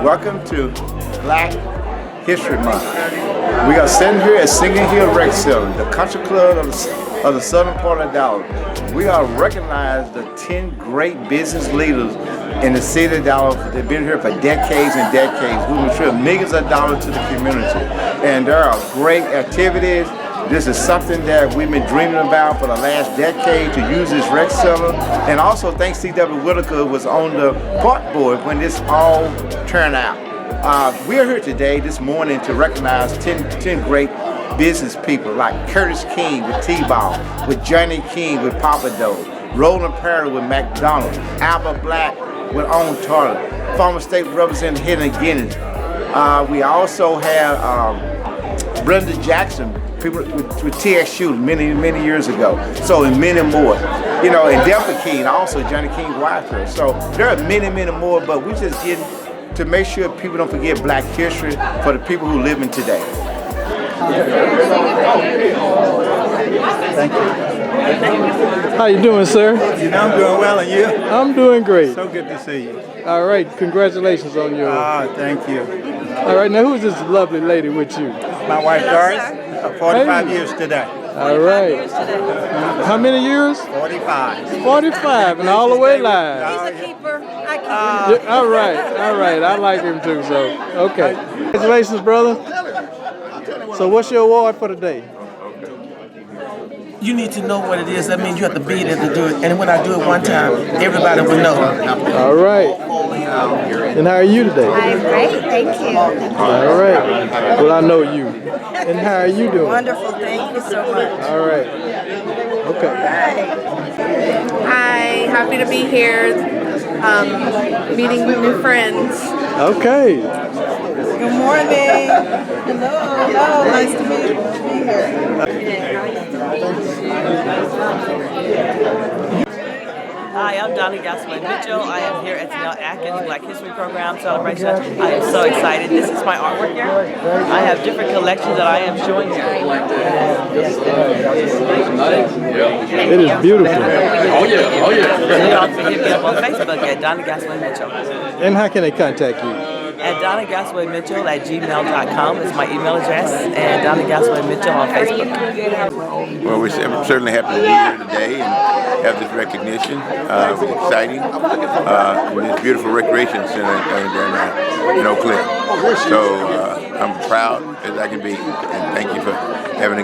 Welcome to Black History Month. We are sitting here at Singing Hill Rec Center, the country club of the southern part of Dallas. We are recognizing the 10 great business leaders in the city of Dallas. They've been here for decades and decades, who contribute millions of dollars to the community. And there are great activities. This is something that we've been dreaming about for the last decade, to use this rec center. And also thanks C.W. Whitaker was on the park board when this all turned out. We are here today, this morning, to recognize 10 great business people like Curtis King with T-Ball, with Johnny King with Papa Dough, Roland Perry with McDonald's, Albert Black with On Toilet, former state representative Helen Guinness. We also have Brenda Jackson, people with TX Shooting many years ago. So, and many more. You know, and Delta King, also Johnny King's wife here. So there are many more, but we just getting to make sure people don't forget Black history for the people who live in today. Thank you. How you doing, sir? You know, I'm doing well, and you? I'm doing great. So good to see you. All right, congratulations on your... Thank you. All right, now who's this lovely lady with you? My wife, Doris, 45 years today. All right. How many years? 45. 45, and all the way live. He's a keeper. I keep him. All right. I like him too, so, okay. Congratulations, brother. So what's your award for today? You need to know what it is. That means you have to be there to do it. And when I do it one time, everybody will know. All right. And how are you today? I'm great, thank you. All right. Well, I know you. And how are you doing? Wonderful, thank you so much. All right. Okay. Hi, happy to be here, meeting new friends. Okay. Good morning. Hello, nice to be here. Hi, I'm Donnie Gasman Mitchell. I am here at Tem Tennell Atkins Black History Program celebration. I am so excited. This is my artwork here. I have different collections that I am showing here. It is beautiful. Oh yeah. So y'all can hit me up on Facebook at Donnie Gasman Mitchell. And how can they contact you? At DonnieGaswayMitchell@gmail.com is my email address, and Donnie Gasway Mitchell on Facebook. Well, we're certainly happy to be here today and have this recognition. It's exciting. This beautiful recreation center in Oak Cliff. So I'm proud as I can be, and thank you for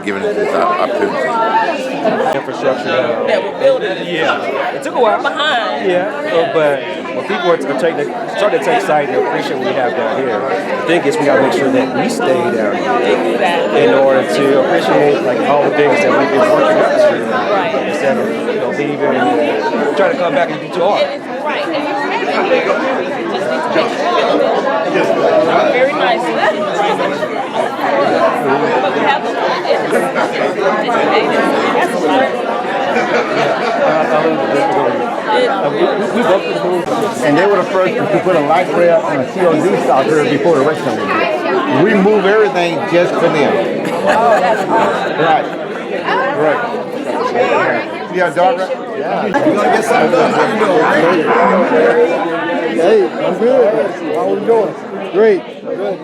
given us this opportunity. Infrastructure. Yeah, it took a while. Behind. Yeah, but when people are starting to take sight and appreciate what we have down here, the thing is we got to make sure that we stay down here in order to appreciate like all the things that we've been working up the street instead of leaving and trying to come back and do too hard. Right. Very nice. And they were the first to put a light rail and a COD stop here before the rec center did. We move everything just for them. Right. You got a dog, right? Yeah. You gonna get something done? How you doing? Hey, I'm good. How are we doing? Great. Good.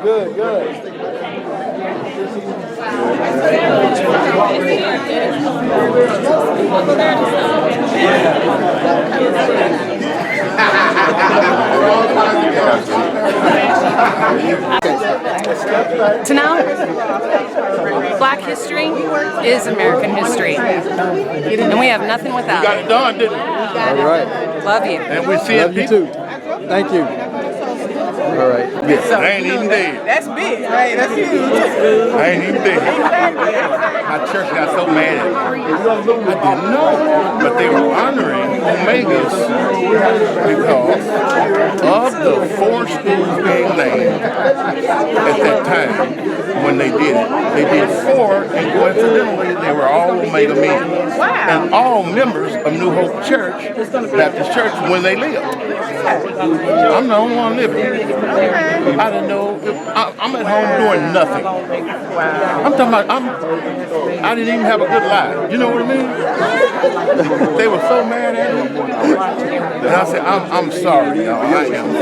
Tennell, Black history is American history, and we have nothing without Got it. it done, didn't we? All right. Love you. And we see Love you too. Thank you. All right. I ain't even dead. That's big, right? That's huge. I ain't even dead. My church got so mad at me. I didn't know. But they were honoring Omegas because of the 4 schools being named at that time when they did it. They did 4, and coincidentally, they were all Omega men. Wow. And all members of New Hope Church, Baptist Church, when they lived. I'm the only one living. I didn't know. I'm at home doing nothing. I'm talking about, I didn't even have a good life. You know what I mean? They were so mad at me. And I said, I'm sorry, y'all. I am.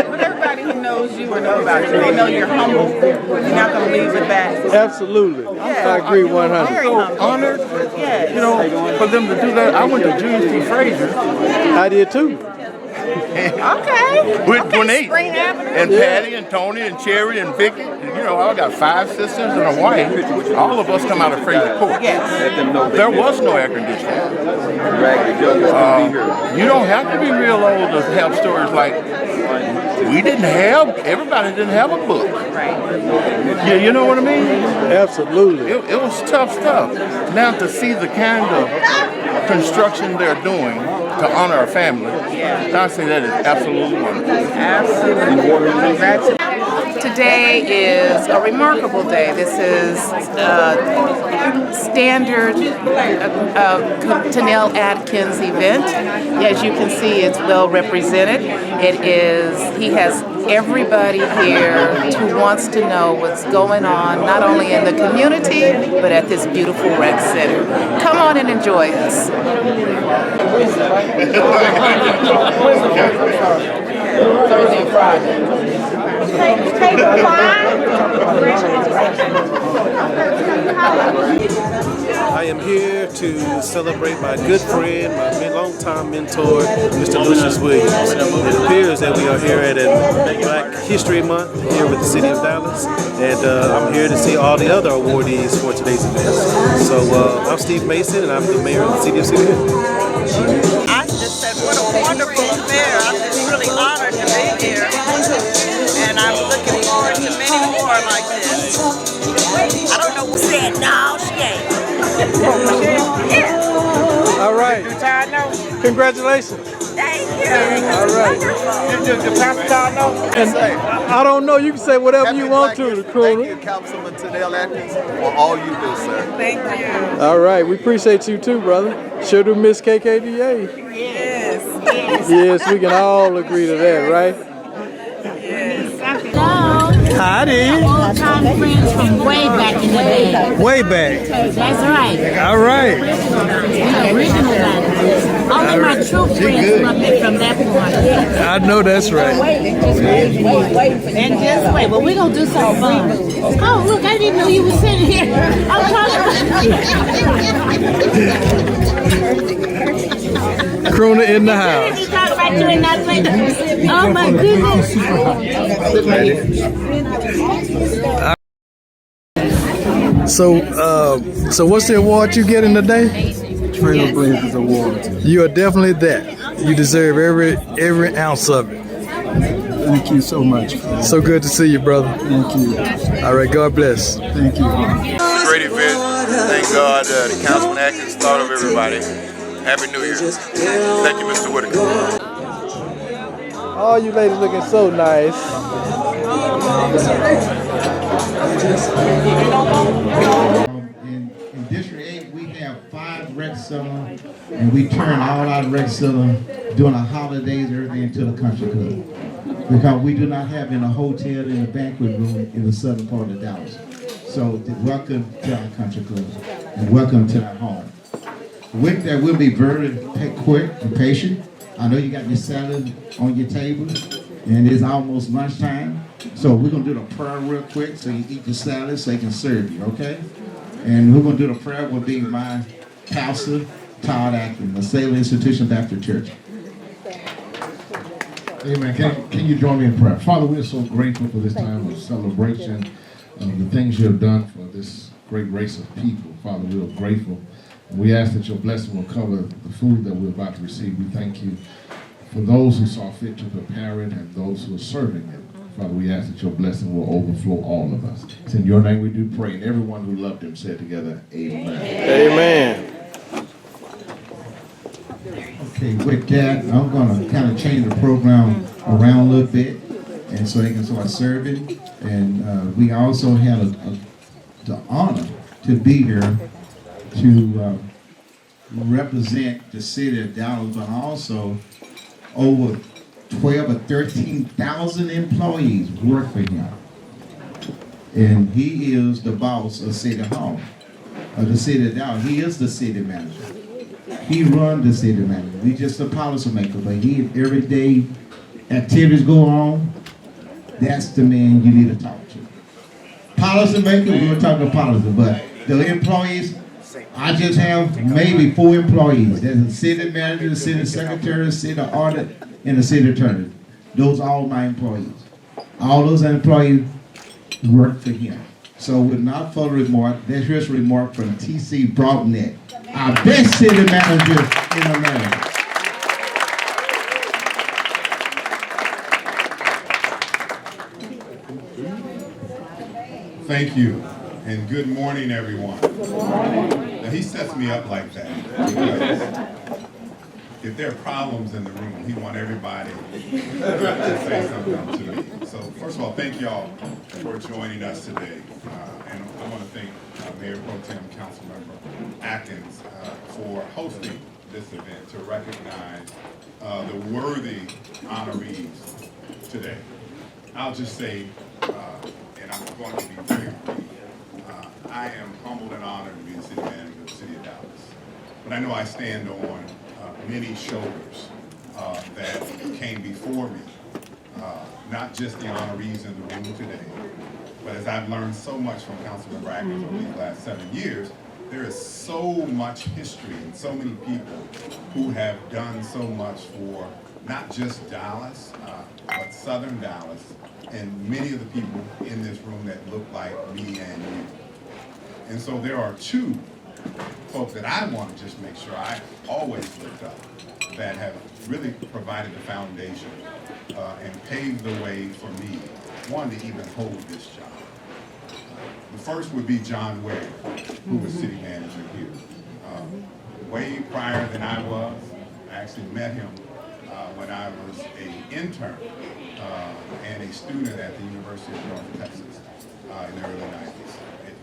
But everybody who knows knows you or know about you. They know you're humble. You're not going to leave with that. Absolutely. I agree 100. Very humble. Honored, Yes. you know, for them to do that. I went to Julius T. Frazier I did too. Okay. with Okay, Gwinnett Spring Avenue. and Patty and Tony and Cherry and Vicky. You know, I got 5 sisters and a wife. All of us come out of Frazier Court. Yes. There was no air conditioning. You don't have to be real old to have stories like everybody didn't have a book. Right. You know what I mean? Absolutely. It was tough stuff. Now to see the kind of construction they're doing to honor our family, I say that is absolutely wonderful. Absolutely. Congratulations. Today is a remarkable day. This is standard Tennell Atkins event. As you can see, it's well represented. He has everybody here who wants to know what's going on, not only in the community, but at this beautiful rec center. Come on and enjoy us. Thursday and Friday. I am here to celebrate my good friend, my longtime mentor, Mr. Lucius Williams. It appears that we are here at a Black History Month here with the City of Dallas, and I'm here to see all the other awardees for today's event. So I'm Steve Mason, and I'm the mayor of the City of Cedarville. I just said, what a wonderful affair. I'm just really honored to be here. And I'm looking forward to many more like this. I don't know who said no, she ain't. All right. Congratulations. Thank you. All right. And I don't know. You can say whatever you want to, Crooner. Thank you, Councilman Tennell Atkins, for all you do, sir. Thank you. All right. We appreciate you too, brother. Sure do miss KKDA. Yes. Yes, we can all agree to that, right? Howdy. Old time friends from way back in the day. Way back. That's right. All right. The original guys. Only my true friends from that point. I know that's right. And just wait, but we're gonna do something fun. Oh, look, I didn't know you were sitting here. I'm talking Crooner in the house. Oh my goodness. So what's the award you getting today? Trailblazers Award. You are definitely that. You deserve every ounce of it. Thank you so much. So good to see you, brother. Thank you. All right, God bless. Thank you. Great event. Thank God the Councilman Atkins thought of everybody. Happy New Year. Thank you, Mr. Whitaker. All you ladies looking so nice. In District 8, we have 5 rec centers, and we turn all our rec centers during the holidays, everything into the country club. Because we do not have in a hotel in a banquet room in the southern part of Dallas. So welcome to our country club, and welcome to our home. With that, we'll be very quick and patient. I know you got your salad on your table, and it's almost lunchtime. So we're going to do the prayer real quick so you eat the salad so they can serve you, okay? And we're going to do the prayer will be my pastor, Todd Atkins, the Salem Institution Baptist Church. Amen. Can you join me in prayer? Father, we're so grateful for this time of celebration of the things you have done for this great race of people. Father, we're grateful. We ask that your blessing will cover the food that we're about to receive. We thank you for those who saw fit to prepare it and those who are serving it. Father, we ask that your blessing will overflow all of us. It's in your name we do pray. And everyone who loved him said together, amen. Amen. Okay, with that, I'm going to kind of change the program around a little bit, and so they can start serving. And we also had the honor to be here to represent the city of Dallas, but also over 12 or 13,000 employees work for him. And he is the boss of City Hall, of the city of Dallas. He is the city manager. He runs the city manager. We just a policy maker, but he everyday activities go on. that's the man you need to talk to. Policy maker, we're going to talk to policy, but the employees, I just have maybe 4 employees. There's a city manager, the city secretary, the city audit, and the city attorney. Those are all my employees. All those employees work for him. So without further remark, there's here's a remark from T.C. Broadneck, our best city manager in America. Thank you, and good morning, everyone. Now, he sets me up like that because if there are problems in the room, he wants everybody to say something to me. So, first of all, thank y'all for joining us today. And I want to thank Mayor Pro Tem Councilmember Atkins for hosting this event to recognize the worthy honorees today. I'll just say, and I'm going to be very brief, I am humbled and honored to be the city manager of the city of Dallas. But I know I stand on many shoulders that came before me, not just the honorees in the room today, but as I've learned so much from Councilmember Atkins over these last 7 years, there is so much history and so many people who have done so much for not just Dallas, but Southern Dallas, and many of the people in this room that look like me and you. And so there are 2 folks that I want to just make sure I always looked up that have really provided the foundation and paved the way for me, one, to even hold this job. The first would be John Ware, who was city manager here. Way prior than I was. I actually met him when I was an intern and a student at the University of North Texas in the early 90s.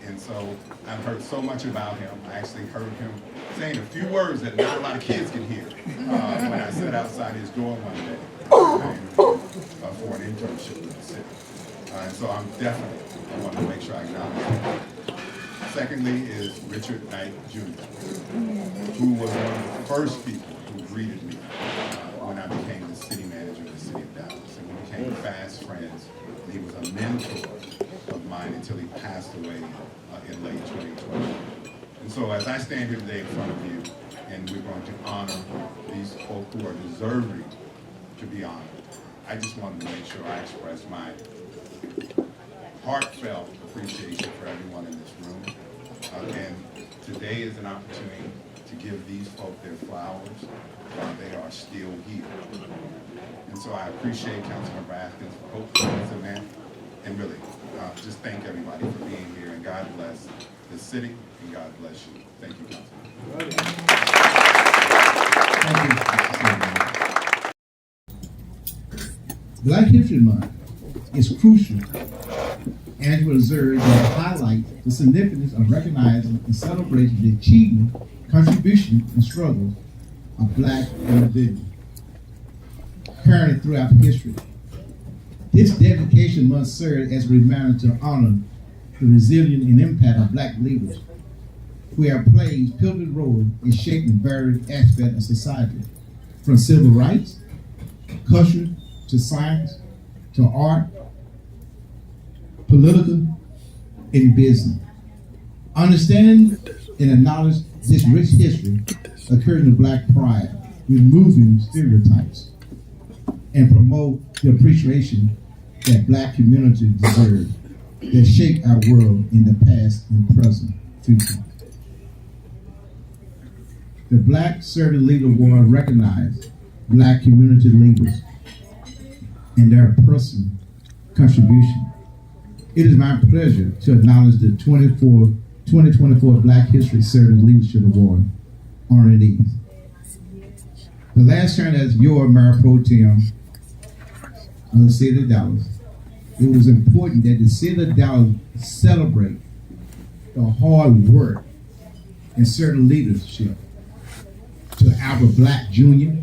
And so I've heard so much about him. I actually heard him saying a few words that not a lot of kids can hear when I sat outside his door one day for an internship with the city. And so I'm definitely, I want to make sure I acknowledge him. Secondly is Richard Knight Jr., who was one of the first people who greeted me when I became the city manager of the city of Dallas. And we became fast friends. And he was a mentor of mine until he passed away in late 2020. And so as I stand here today in front of you, and we're going to honor these folk who are deserving to be honored, I just wanted to make sure I express my heartfelt appreciation for everyone in this room. And today is an opportunity to give these folk their flowers while they are still here. And so I appreciate Councilmember Atkins for hosting this event, and really just thank everybody for being here, and God bless the city, and God bless you. Thank you, Councilman. Black History Month is crucial and will serve to highlight the significance of recognizing and celebrating the achievement, contribution, and struggles of Black individuals currently throughout history. This dedication must serve as a reminder to honor the resilience and impact of Black leaders who have played pivotal roles in shaping various aspects of society, from civil rights, culture, to science, to art, political, and business. Understand and acknowledge this rich history occurs in Black pride, removing stereotypes, and promote the appreciation that Black communities deserve, that shape our world in the past and present future. The Black Servant Leader Award recognizes Black community leaders and their personal contribution. It is my pleasure to acknowledge the 2024 Black History Servant Leadership Award honorees. The last term as your Mayor Pro Tem of the city of Dallas, it was important that the city of Dallas celebrate the hard work and servant leadership to Albert Black Jr.,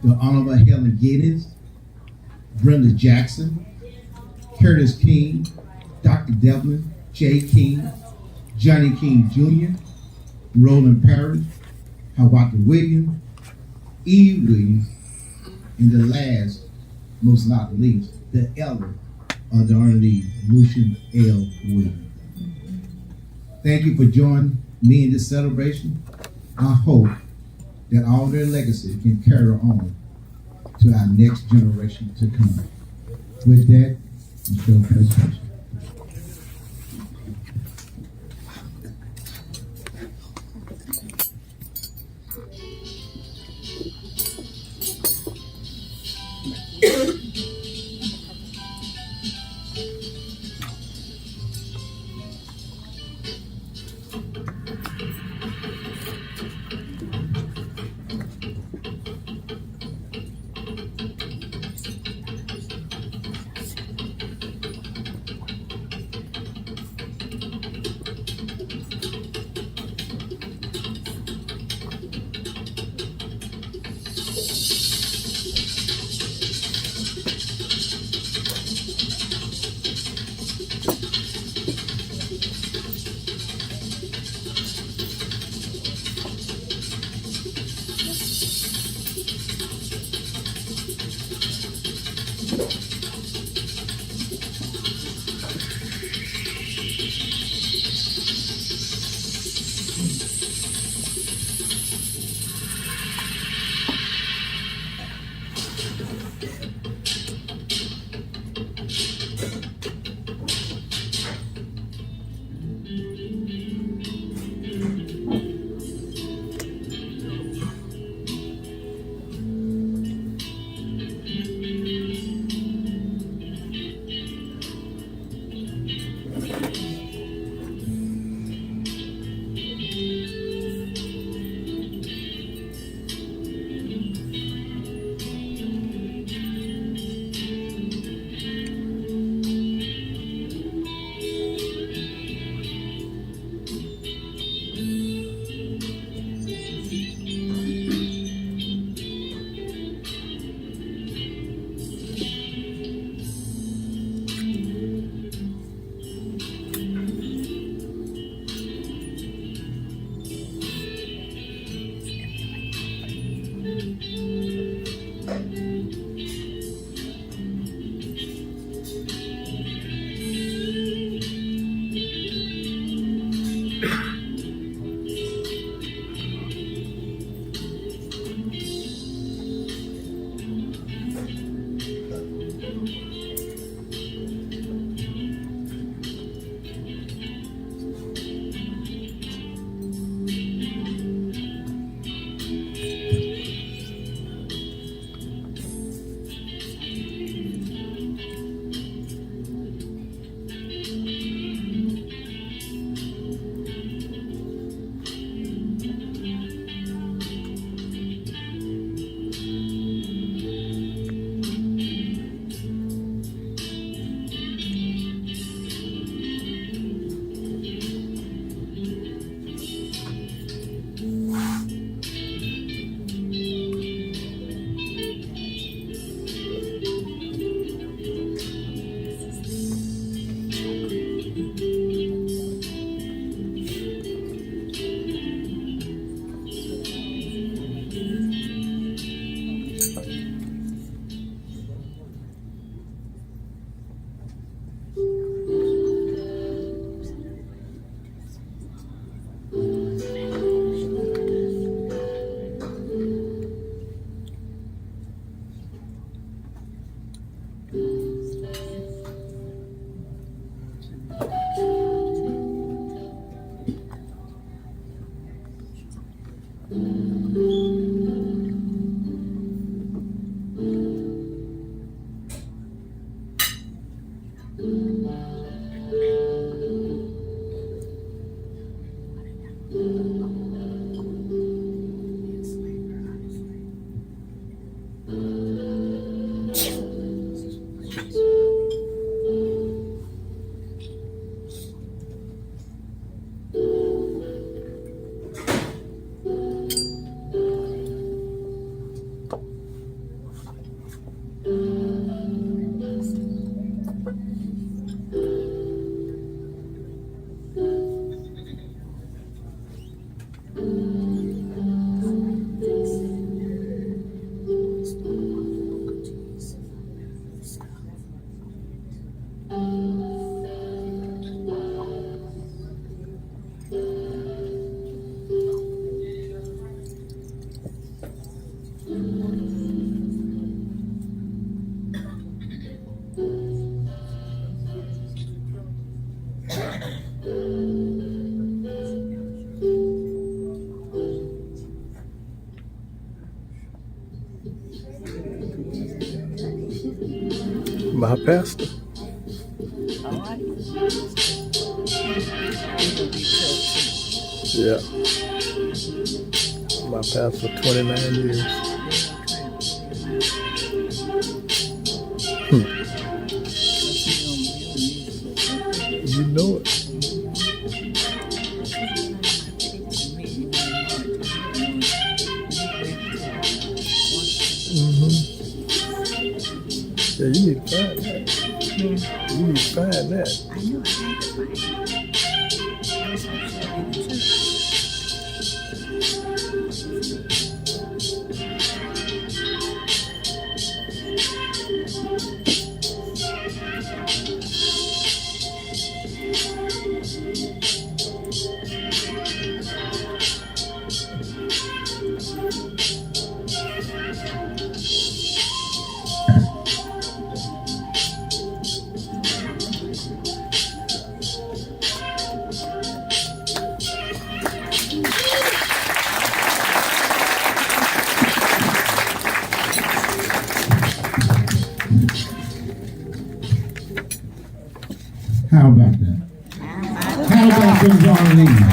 the Honorable Helen Geddes, Brenda Jackson, Curtis King, Dr. Devlin, Jay King, Johnny King Jr., Roland Parrish, Hawata Williams, Eve Williams, and the last most not least, the elder of the honorary Lucian L. Williams. Thank you for joining me in this celebration. I hope that all their legacy can carry on to our next generation to come. With that, Michelle, presentation. pastor. Yeah. My pastor for 29 years. You know it. Yeah, you need to find that. You need to find that. I know I had to find How about that? How about things on the lead?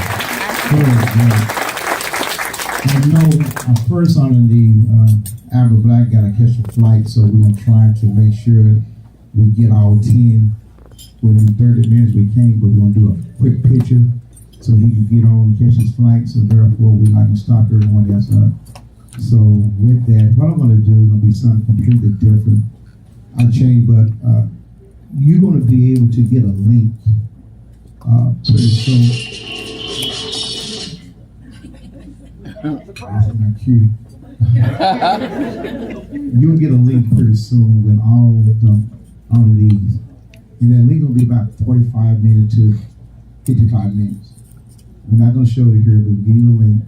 I know first on the lead, Albert Black got to catch a flight, so we're going to try to make sure we get all 10 within 30 minutes. We can't, but we're going to do a quick picture so he can get on and catch his flight, so therefore we're not going to stop everyone else up. So with that, what I'm going to do is going to be something completely different. I'll change, but you're going to be able to get a link pretty soon. That's not cute. You'll get a link pretty soon with all of these. And that link will be about 45 minutes to 55 minutes. We're not going to show it here, but we'll give you the link.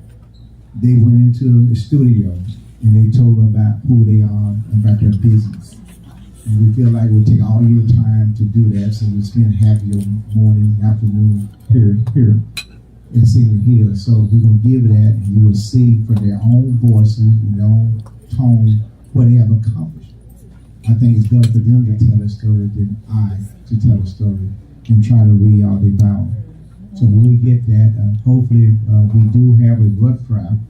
They went into the studio and they told them about who they are and about their business. And we feel like we'll take all your time to do that, so we'll spend half your morning, afternoon here in Senior Hill. So we're going to give that, and you will see from their own voices, their own tone, what they have accomplished. I think it's better for them to tell a story than I to tell a story and try to read all they about. So when we get that, hopefully we do have a rough draft.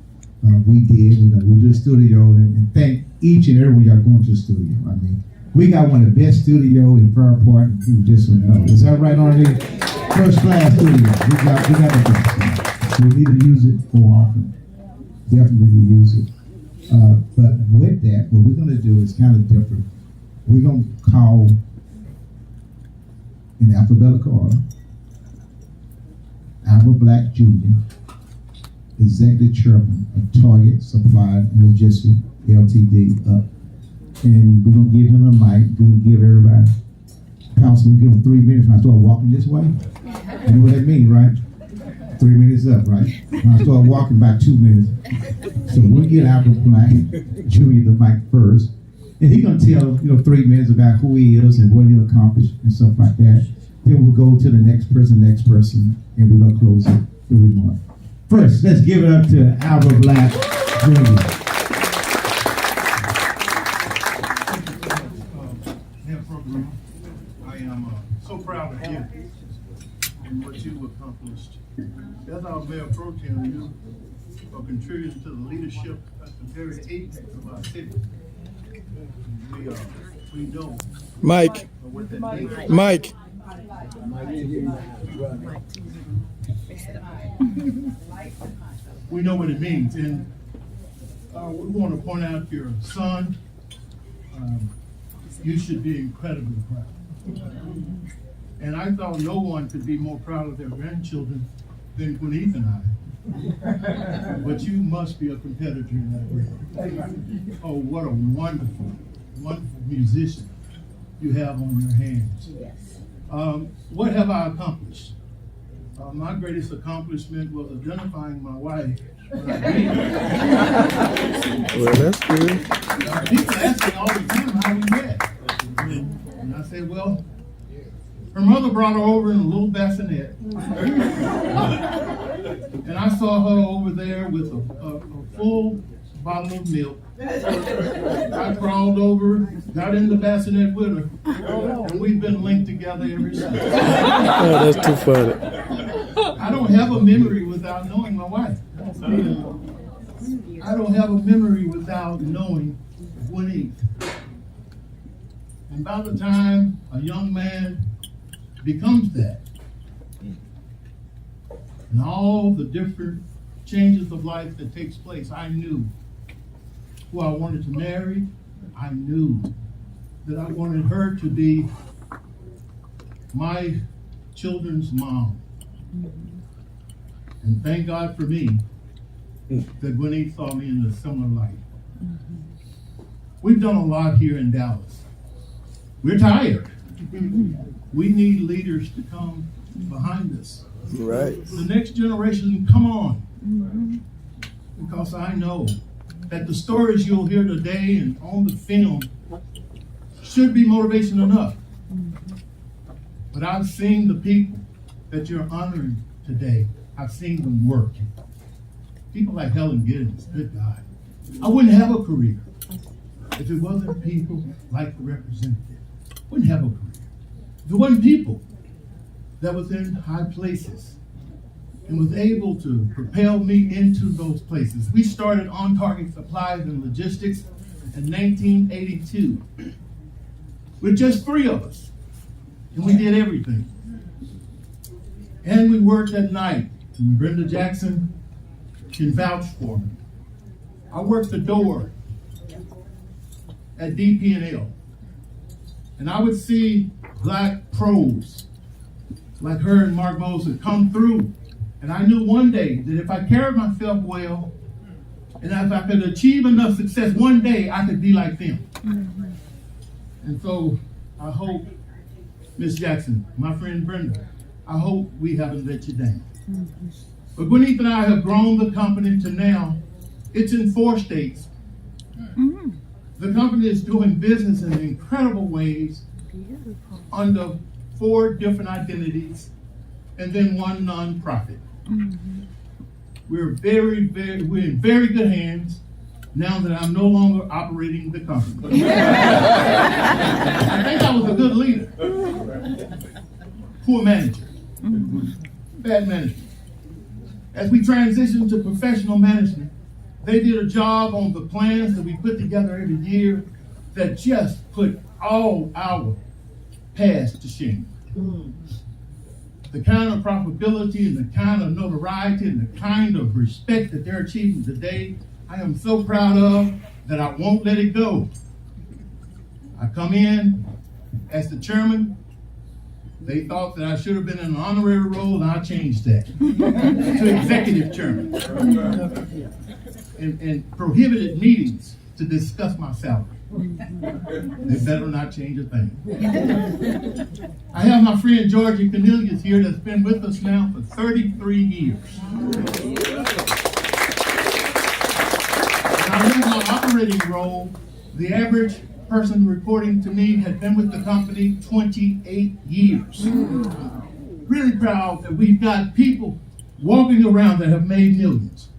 We did, we do the studio, and thank each and every one of y'all going to the studio. I mean, we got one of the best studio in Fairport, and people just don't know. Is that right, Arnie? First class studio. We got the best. So we need to use it more often. Definitely need to use it. But with that, what we're going to do is kind of different. We're going to call in alphabetical order Albert Black Jr., Executive Chairman of Target Supply Logistics Ltd. Up. And we're going to give him a mic. We're going to give everybody, Councilman, give him 3 minutes when I start walking this way. You know what that means, right? 3 minutes up, right? When I start walking, about 2 minutes. So we'll get Albert Black Jr. the mic first. And he's going to tell, 3 minutes about who he is and what he'll accomplish and stuff like that. Then we'll go to the next person, and we're going to close it. The remark. First, let's give it up to Albert Black Jr. I am so proud of you and what you accomplished. As our Mayor Pro Tem, you are contributing to the leadership at the very apex of our city. We know. Mike. Mike. We know what it means, and we want to point out your son. You should be incredibly proud. And I thought no one could be more proud of their grandchildren than Quineth and I. But you must be a competitor in that way. Oh, what a wonderful, wonderful musician you have on your hands. Yes. What have I accomplished? My greatest accomplishment was identifying my wife when I met her. Well, that's good. People ask me all the time how we met. And I say, well, her mother brought her over in a little bassinet. And I saw her over there with a full bottle of milk I crawled over, got in the bassinet with her, and we've been linked together ever since. Oh, that's too funny. I don't have a memory without knowing my wife. I don't have a memory without knowing Gwinnett. And by the time a young man becomes that, and all the different changes of life that takes place, I knew who I wanted to marry. I knew that I wanted her to be my children's mom. And thank God for me that Gwinnett saw me in a similar light. We've done a lot here in Dallas. We're tired. We need leaders to come behind us. Right. The next generation, come on. Because I know that the stories you'll hear today and on the film should be motivation enough. But I've seen the people that you're honoring today. I've seen them work. People like Helen Giddens, good God. I wouldn't have a career if it wasn't people like the representative. Wouldn't have a career. If it wasn't people that was in high places and was able to propel me into those places. We started On Target Supplies and Logistics in 1982 with just 3 of us, and we did everything. And we worked at night, and Brenda Jackson can vouch for me. I worked the door at DP&L, and I would see black pros like her and Mark Moser come through. And I knew one day that if I carried myself well, and if I could achieve enough success, one day I could be like them. And so I hope, Miss Jackson, my friend Brenda, I hope we haven't let you down. But Gwinnett and I have grown the company to now, it's in 4 states. The company is doing business in incredible ways under 4 different identities and then 1 nonprofit. We're in very good hands now that I'm no longer operating the company. I think I was a good leader. Poor manager. Bad management. As we transitioned to professional management, they did a job on the plans that we put together every year that just put all our past to shame. The kind of profitability and the kind of notoriety and the kind of respect that they're achieving today, I am so proud of that I won't let it go. I come in as the chairman. They thought that I should have been in an honorary role, and I changed that to executive chairman. And prohibited meetings to discuss my salary. They better not change a thing. I have my friend Georgie Cornelius here that's been with us now for 33 years. And I know my operating role, the average person reporting to me had been with the company 28 years. Really proud that we've got people walking around that have made millions.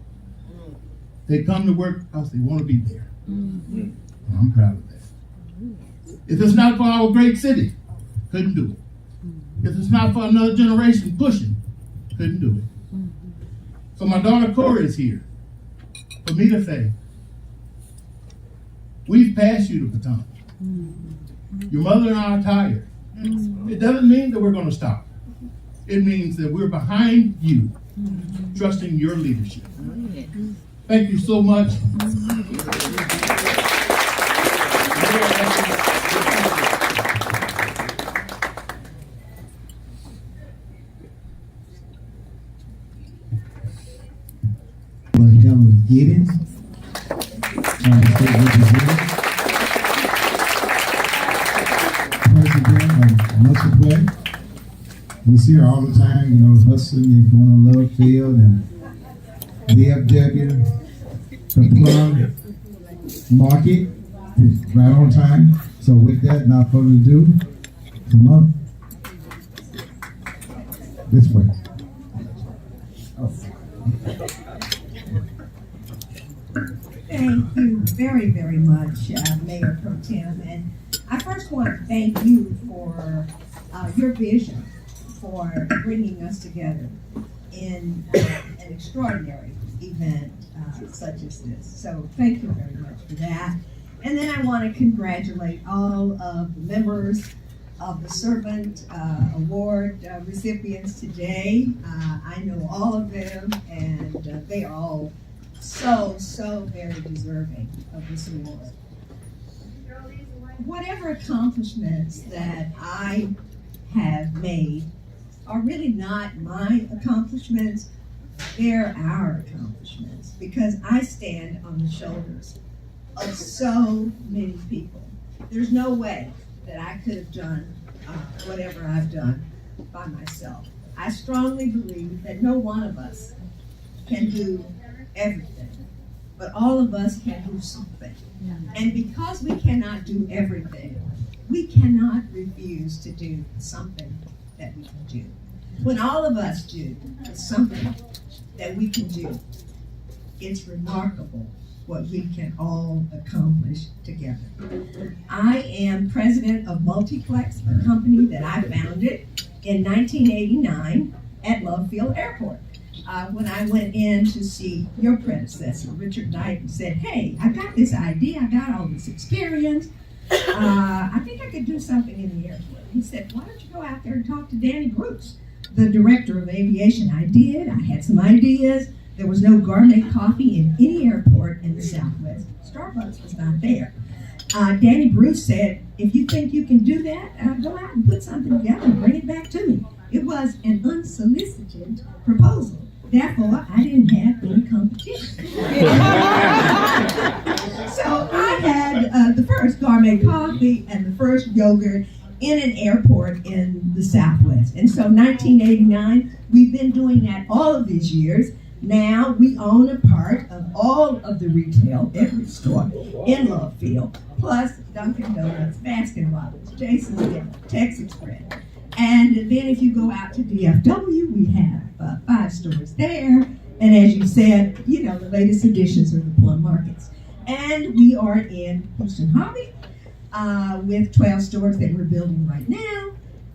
They come to work because they want to be there. I'm proud of that. If it's not for our great city, couldn't do it. If it's not for another generation pushing, couldn't do it. So my daughter Cora is here for me to say, we've passed you the baton. Your mother and I are tired. It doesn't mean that we're going to stop. It means that we're behind you, trusting your leadership. Thank you so much. Helen Giddens, state representative. President of Muscle We see her all the time, you know, hustling and going to Love Field and VFW, the plum market is right on time. So with that, without further ado, come on. This way. Thank you very, very much, Mayor Pro Tem. And I first want to thank you for your vision for bringing us together in an extraordinary event such as this. So thank you very much for that. And then I want to congratulate all of the members of the Servant Award recipients today. I know all of them, and they are all so very deserving of this award. Whatever accomplishments that I have made are really not my accomplishments, they're our accomplishments, because I stand on the shoulders of so many people. There's no way that I could have done whatever I've done by myself. I strongly believe that no one of us can do everything, but all of us can do something. And because we cannot do everything, we cannot refuse to do something that we can do. When all of us do something that we can do, it's remarkable what we can all accomplish together. I am president of Multiplex, a company that I founded in 1989 at Love Field Airport. When I went in to see your predecessor, Richard Knight, and said, hey, I got this idea, I got all this experience, I think I could do something in the airport. He said, why don't you go out there and talk to Danny Bruce, the director of aviation. I did, I had some ideas. There was no gourmet coffee in any airport in the Southwest. Starbucks was not there. Danny Bruce said, if you think you can do that, go out and put something together and bring it back to me. It was an unsolicited proposal. Therefore, I didn't have any competition. So I had the first gourmet coffee and the first yogurt in an airport in the Southwest. And so 1989, we've been doing that all of these years. Now we own a part of all of the retail, every store in Love Field, plus Dunkin' Donuts, Baskin Robbins, Jason's Dinner, Tex Express. And then if you go out to DFW, we have 5 stores there. And as you said, you know, the latest additions are the Plum Markets. And we are in Houston Hobby with 12 stores that we're building right now,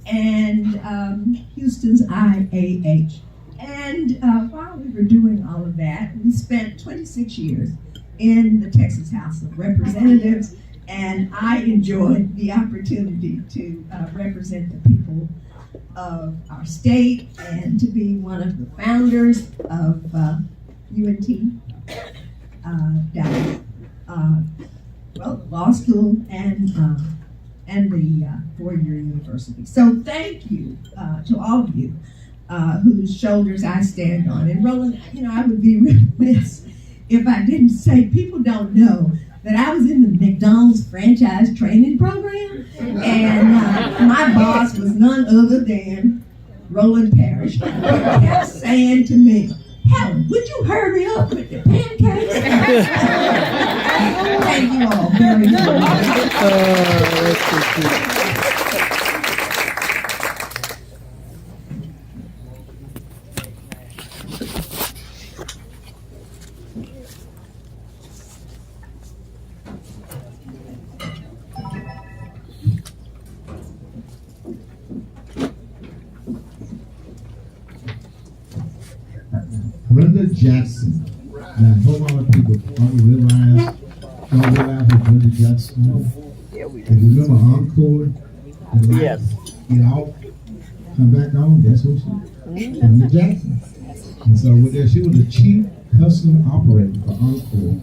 and Houston's IAH. And while we were doing all of that, we spent 26 years in the Texas House of Representatives, and I enjoyed the opportunity to represent the people of our state and to be one of the founders of UNT Dallas, well, law school and the four-year university. So thank you to all of you whose shoulders I stand on. And Roland, you know, I would be remiss if I didn't say people don't know that I was in the McDonald's franchise training program, and my boss was none other than Roland Parrish. He kept saying to me, Helen, would you hurry up with the pancakes? Thank you all very much. That's so cute. Brenda Jackson. Now, a whole lot of people don't realize who Brenda Jackson is. If you remember Encore? Yes. Get off, come back on, guess who she is? Brenda Jackson. And so with that, she was the chief customer operator for Encore.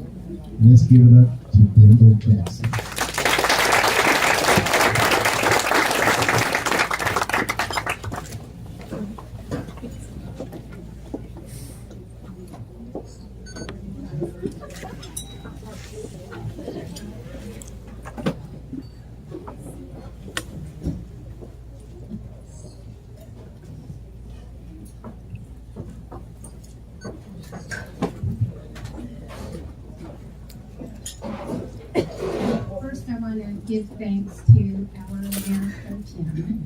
Let's give it up to Brenda Jackson. First, I want to give thanks to our Mayor Pro Tem.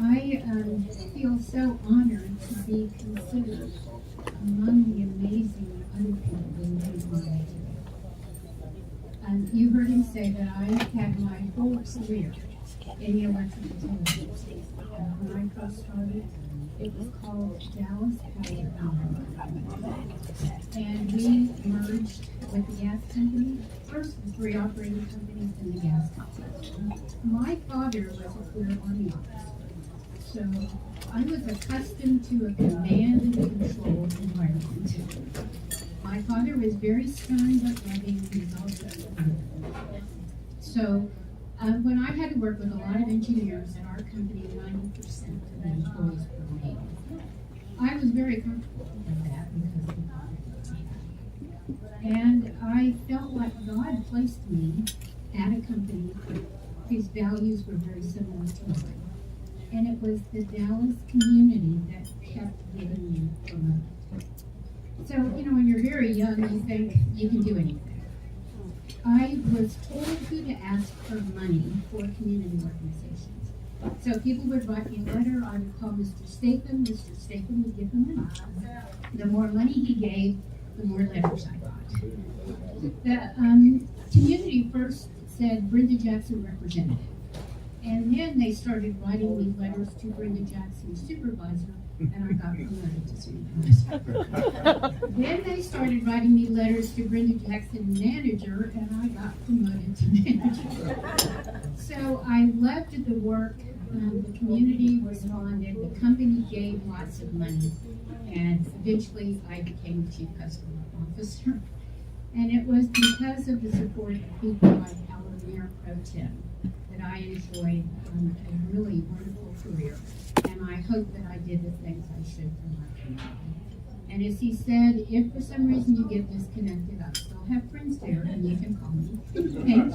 I feel so honored to be considered among the amazing other people we live on today. You heard him say that I had my whole career in the electrical television. When I first started, it was called Dallas Power. And we merged with the gas company. First, the 3 operating companies and the gas company. My father was a career Army officer, so I was accustomed to a command and control environment. My father was very stern but loving, and he was also kind. So when I had to work with a lot of engineers at our company, 90% of the employees were male. I was very comfortable with that because of the father that we had. And I felt like God placed me at a company whose values were very similar to mine. And it was the Dallas community that kept giving me promoted. So, when you're very young, you think you can do anything. I was told who to ask for money for community organizations. So people would write me a letter, I would call Mr. Statham would give them money. The more money he gave, the more letters I got. The community first said Brenda Jackson representative. And then they started writing me letters to Brenda Jackson supervisor, and I got promoted to supervisor. Then they started writing me letters to Brenda Jackson manager, and I got promoted to manager. So I loved the work. The community responded. The company gave lots of money, and eventually I became the chief customer officer. And it was because of the support of people like our Mayor Pro Tem that I enjoyed a really wonderful career. And I hope that I did the things I should for my community. And as he said, if for some reason you get disconnected, I still have friends there and you can call me. Thank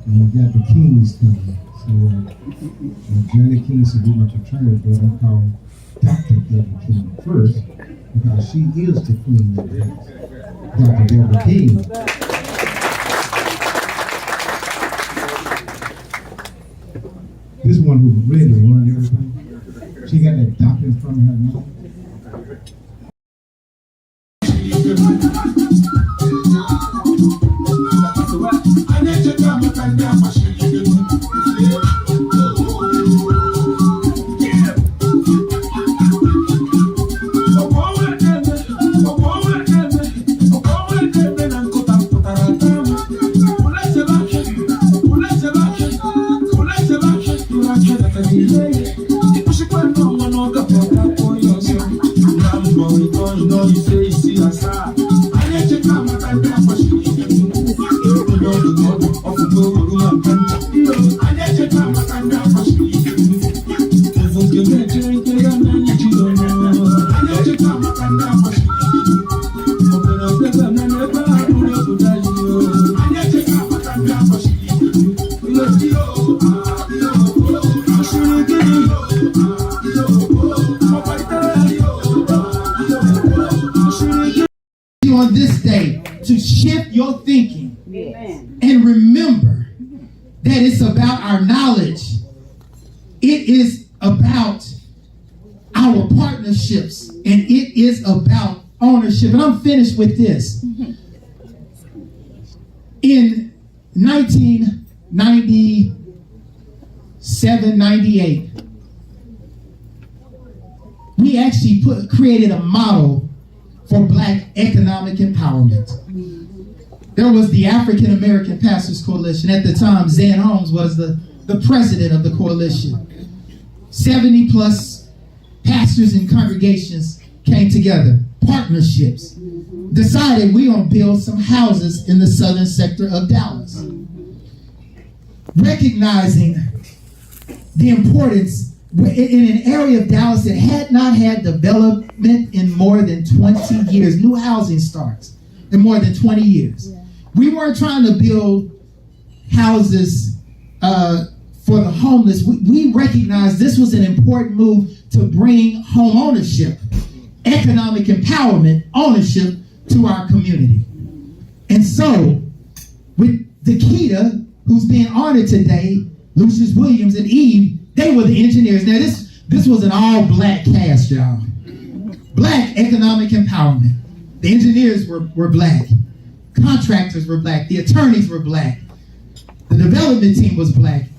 We've got the Kings coming. So, Johnny King should be my fraternity, but I'm called Dr. Deborah King first because she is the queen of the house. Dr. Deborah King. This one who's ready to run everything. She got that doctor in front of her now. On this day to shift your thinking. Amen. And remember that it's about our knowledge. It is about our partnerships, and it is about ownership. And I'm finished with this. In 1997, 98, we actually created a model for Black economic empowerment. There was the African American Pastors Coalition. At the time, Zan Holmes was the president of the coalition. 70 plus pastors and congregations came together, partnerships, decided we're going to build some houses in the southern sector of Dallas. Recognizing the importance in an area of Dallas that had not had development in more than 20 years, new housing starts. in more than 20 years. We weren't trying to build houses for the homeless. We recognized this was an important move to bring home ownership, economic empowerment, ownership to our community. And so, with Dakita, who's being honored today, Lucius Williams and Eve, they were the engineers. Now this was an all-black cast, y'all. Black economic empowerment. The engineers were black. Contractors were black. The attorneys were black. The development team was black.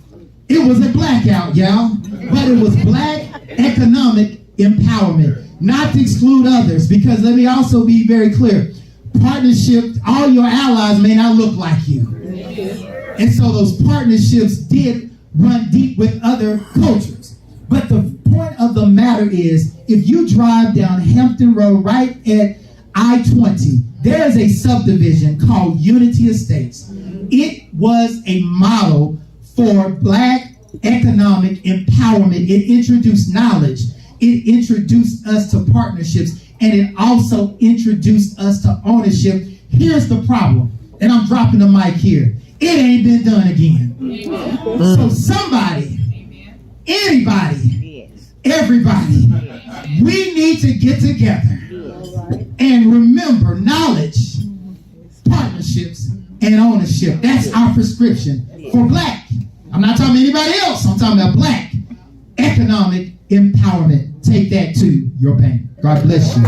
It was a blackout, y'all. But it was black economic empowerment. Not to exclude others, because let me also be very clear. Partnership, all your allies may not look like you. And so those partnerships did run deep with other cultures. But the point of the matter is, if you drive down Hampton Road right at I-20, there is a subdivision called Unity Estates. It was a model for black economic empowerment. It introduced knowledge. It introduced us to partnerships, and it also introduced us to ownership. Here's the problem, and I'm dropping the mic here. It ain't been done again. So somebody, anybody, everybody, we need to get together and remember knowledge, partnerships, and ownership. That's our prescription for black. I'm not talking about anybody else. I'm talking about black economic empowerment. Take that to your bank. God bless you.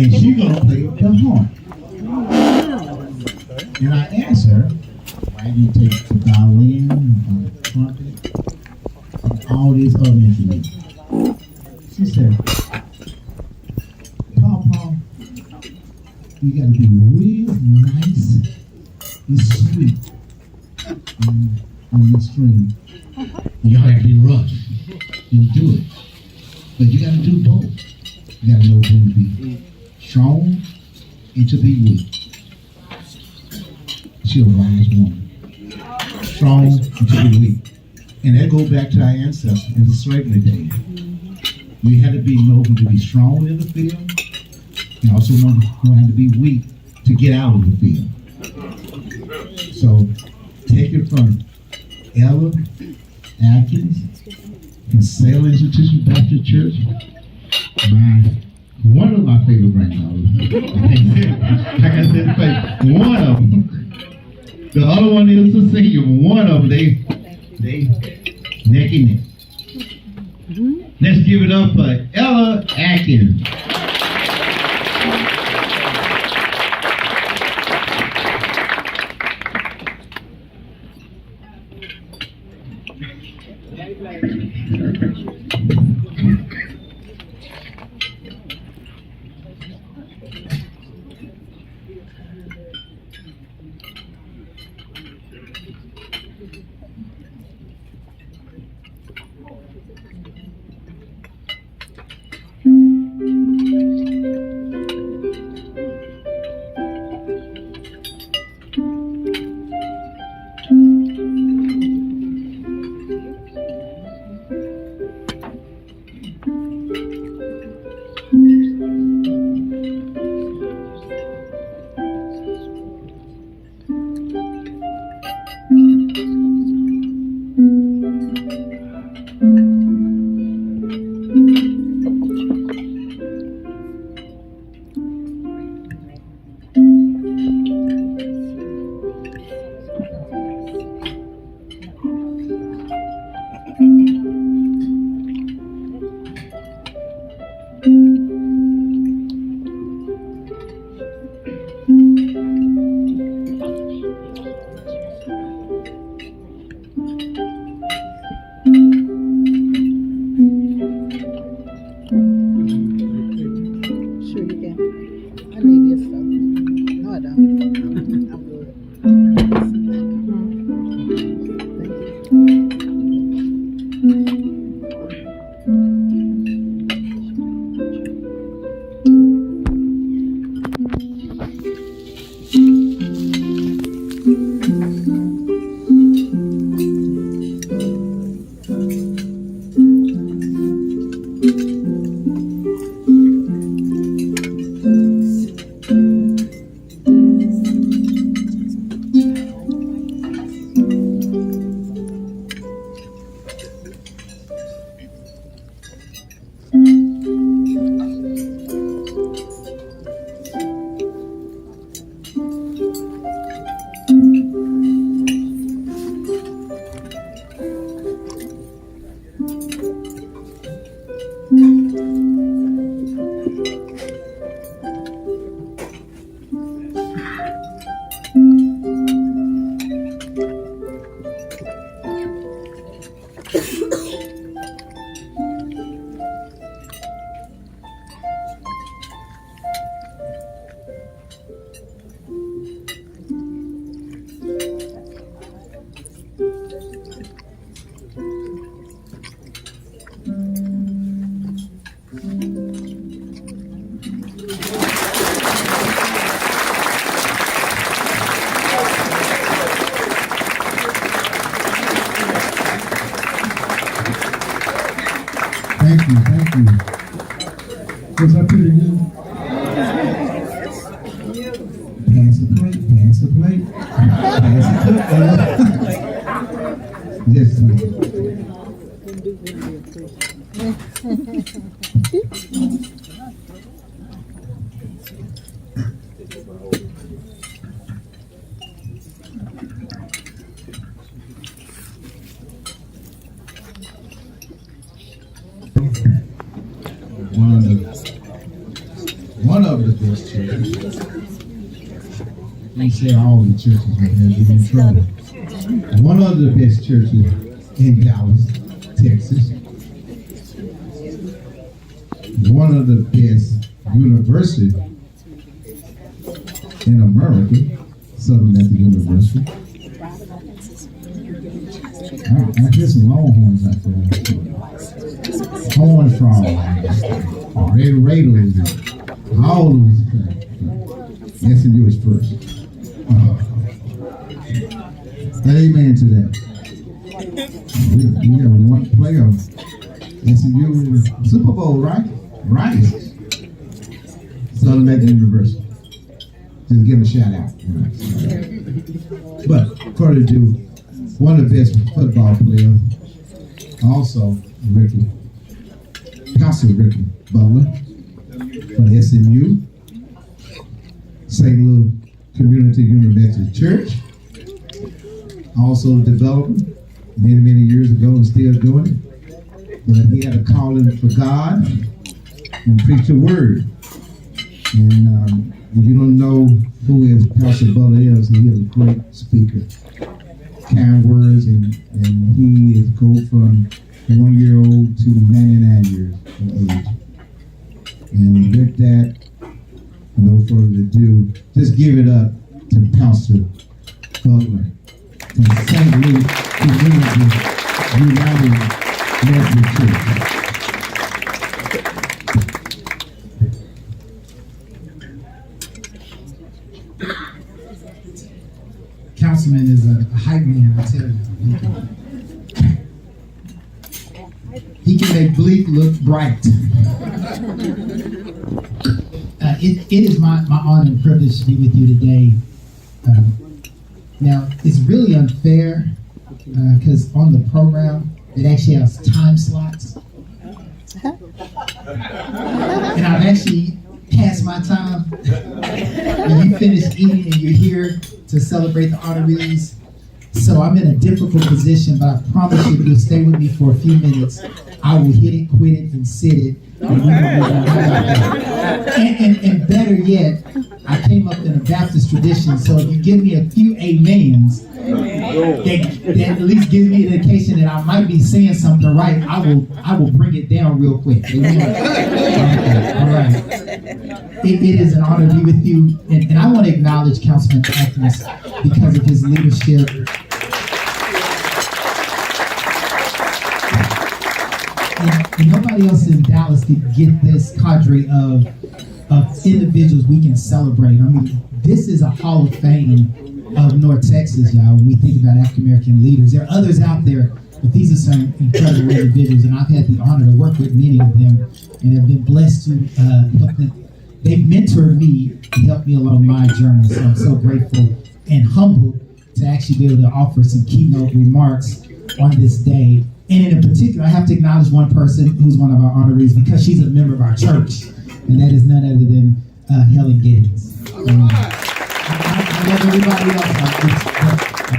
And she gonna play the horn. And I asked her, why do you take the violin, the trumpet, and all these other instruments? She said, Paul, you gotta be real nice and sweet on the string. You gotta be rough and do it. But you gotta do both. You gotta know when to be strong and to be weak. She was a wise woman. Strong and to be weak. And that goes back to our ancestors in the slavery days. You had to know when to be strong in the field, and also know how to be weak to get out of the field. So take it from Ella Atkins from Salem Institution Baptist Church, one of my favorite granddaughters. Like I said, one of them. The other one is a senior. One of them, they neck and neck. Let's give it up for Ella Atkins. Thank you. Was that pretty good? Pass the plate. Pass the plate. Yes, one of the best churches. We say all the churches will get in trouble. One of the best churches in Dallas, Texas. One of the best universities in America, Southern Methodist University. I hear some Longhorns out there. Horn frogs, Red Raiders, all those things. SMU is first. Amen to that. We have one player. SMU Super Bowl, right? Right. Southern Methodist University. Just give him a shout out. But according to one of the best football players, also Ricky, Pastor Rick Butler from SMU, St. Louis Community University Church. Also developed many years ago and still doing it. But he had a calling for God and preach the word. And if you don't know who is Pastor Butler is, he is a great speaker. Kind words, and he is go from 1-year-old to 99 years of age. And with that, no further ado, just give it up to Pastor Butler from St. Louis Community United Methodist Church. Councilman is a hype man, I tell you. He can make bleak look bright. It is my honor and privilege to be with you today. Now, it's really unfair because on the program, it actually has time slots. And I've actually passed my time. And you finished eating and you're here to celebrate the honorees. So I'm in a difficult position, but I promise you, if you'll stay with me for a few minutes, I will hit it, quit it, and sit it. And better yet, I came up in a Baptist tradition, so if you give me a few amens, that at least gives me an indication that I might be saying something right, I will bring it down real quick. Amen. All right. It is an honor to be with you, and I want to acknowledge Councilman Atkins because of his leadership. And nobody else in Dallas could get this cadre of individuals we can celebrate. I mean, this is a Hall of Fame of North Texas, y'all, when we think about African American leaders. There are others out there, but these are some incredible individuals, and I've had the honor to work with many of them and have been blessed to help them. They've mentored me and helped me along my journey, so I'm so grateful and humbled to actually be able to offer some keynote remarks on this day. And in particular, I have to acknowledge one person who's one of our honorees because she's a member of our church, and that is none other than Helen Giddens. I love everybody else, I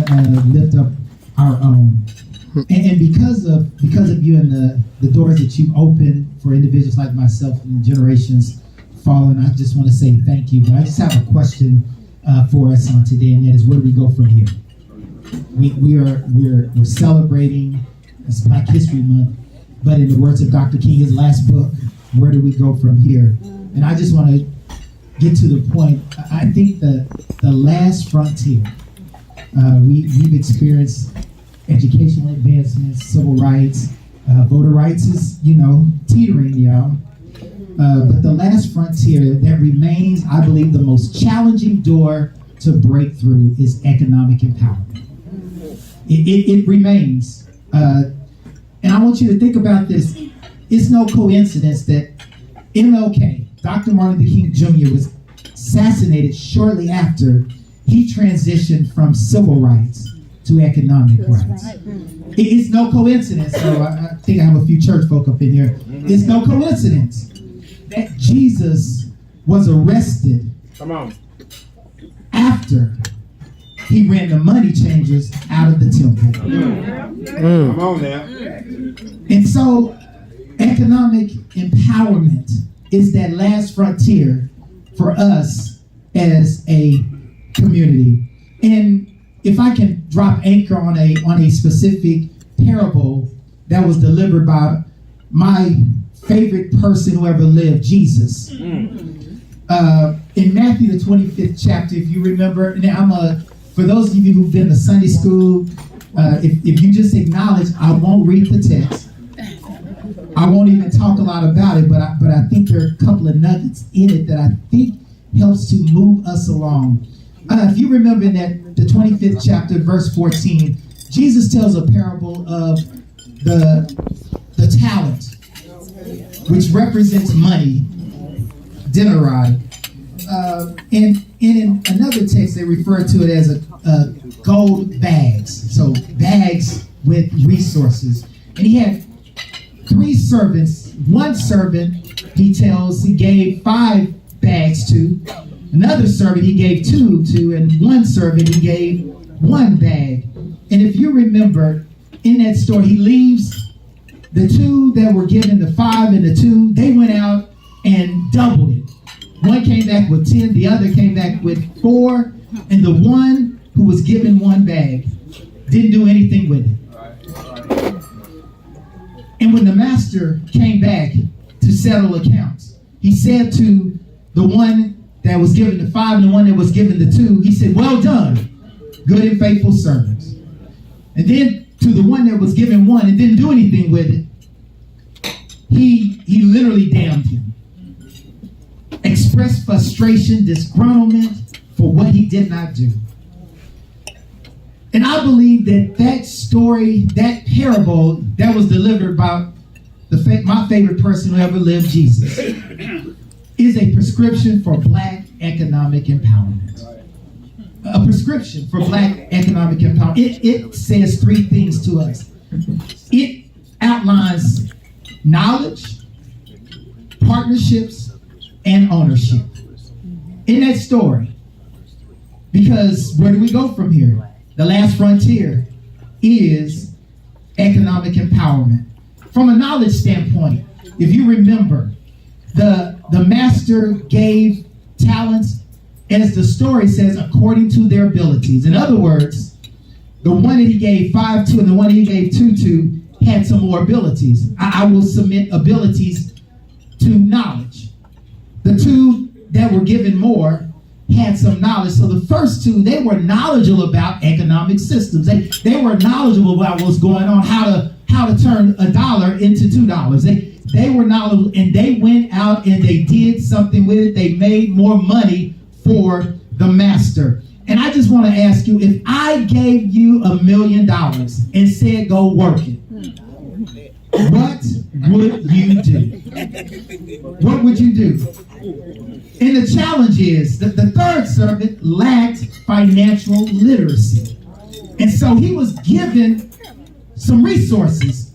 gotta lift up our own. And because of you and the doors that you've opened for individuals like myself and generations following, I just want to say thank you. But I just have a question for us on today, and that is, where do we go from here? We're celebrating it's Black History Month, but in the words of Dr. King, his last book, where do we go from here? And I just want to get to the point. I think the last frontier, we've experienced educational advancements, civil rights, voter rights is, teetering, y'all. But the last frontier that remains, I believe, the most challenging door to break through is economic empowerment. It remains. And I want you to think about this. It's no coincidence that MLK, Dr. Martin Luther King Jr., was assassinated shortly after he transitioned from civil rights to economic rights. It's no coincidence. So I think I have a few church folk up in here. It's no coincidence that Jesus was arrested after he ran the money changers out of the temple. Come on now. And so economic empowerment is that last frontier for us as a community. And if I can drop anchor on a specific parable that was delivered by my favorite person who ever lived, Jesus. In Matthew the 25th chapter, if you remember, now for those of you who've been to Sunday school, if you just acknowledge, I won't read the text. I won't even talk a lot about it, but I think there are a couple of nuggets in it that I think helps to move us along. If you remember in the 25th chapter, verse 14, Jesus tells a parable of the talent, which represents money, denarii. And in another text, they refer to it as a gold bags. So bags with resources. And he had 3 servants. One servant, he tells, he gave 5 bags to. Another servant he gave 2 to, and one servant he gave 1 bag. And if you remember, in that story, he leaves the 2 that were given, the 5 and the 2, they went out and doubled it. One came back with 10, the other came back with 4, and the one who was given 1 bag didn't do anything with it. And when the master came back to settle accounts, he said to the one that was given the 5 and the one that was given the 2, he said, "Well done, good and faithful servants." And then to the one that was given 1 and didn't do anything with it, he literally damned him. Expressed frustration, disgruntlement for what he did not do. And I believe that story, that parable that was delivered by my favorite person who ever lived, Jesus, is a prescription for black economic empowerment. A prescription for black economic empowerment. It says 3 things to us. It outlines knowledge, partnerships, and ownership in that story. Because where do we go from here? The last frontier is economic empowerment. From a knowledge standpoint, if you remember, the master gave talents, as the story says, according to their abilities. In other words, the one that he gave 5 to and the one that he gave 2 to had some more abilities. I will submit abilities to knowledge. The 2 that were given more had some knowledge. So the first 2, they were knowledgeable about economic systems. They were knowledgeable about what's going on, how to turn $1 into $2. They were knowledgeable, and they went out and they did something with it. They made more money for the master. And I just want to ask you, if I gave you $1 million and said go work it, what would you do? What would you do? And the challenge is that the 3rd servant lacked financial literacy. And so he was given some resources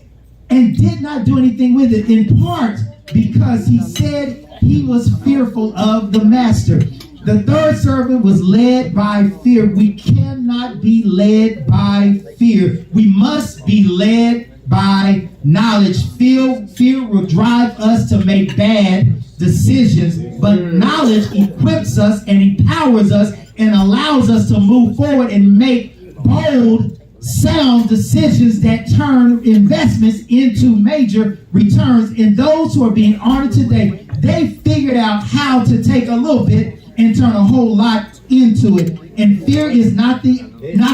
and did not do anything with it, in part because he said he was fearful of the master. The 3rd servant was led by fear. We cannot be led by fear. We must be led by knowledge. Fear will drive us to make bad decisions, but knowledge equips us and empowers us and allows us to move forward and make bold, sound decisions that turn investments into major returns. And those who are being honored today, they figured out how to take a little bit and turn a whole lot into it. And fear is not the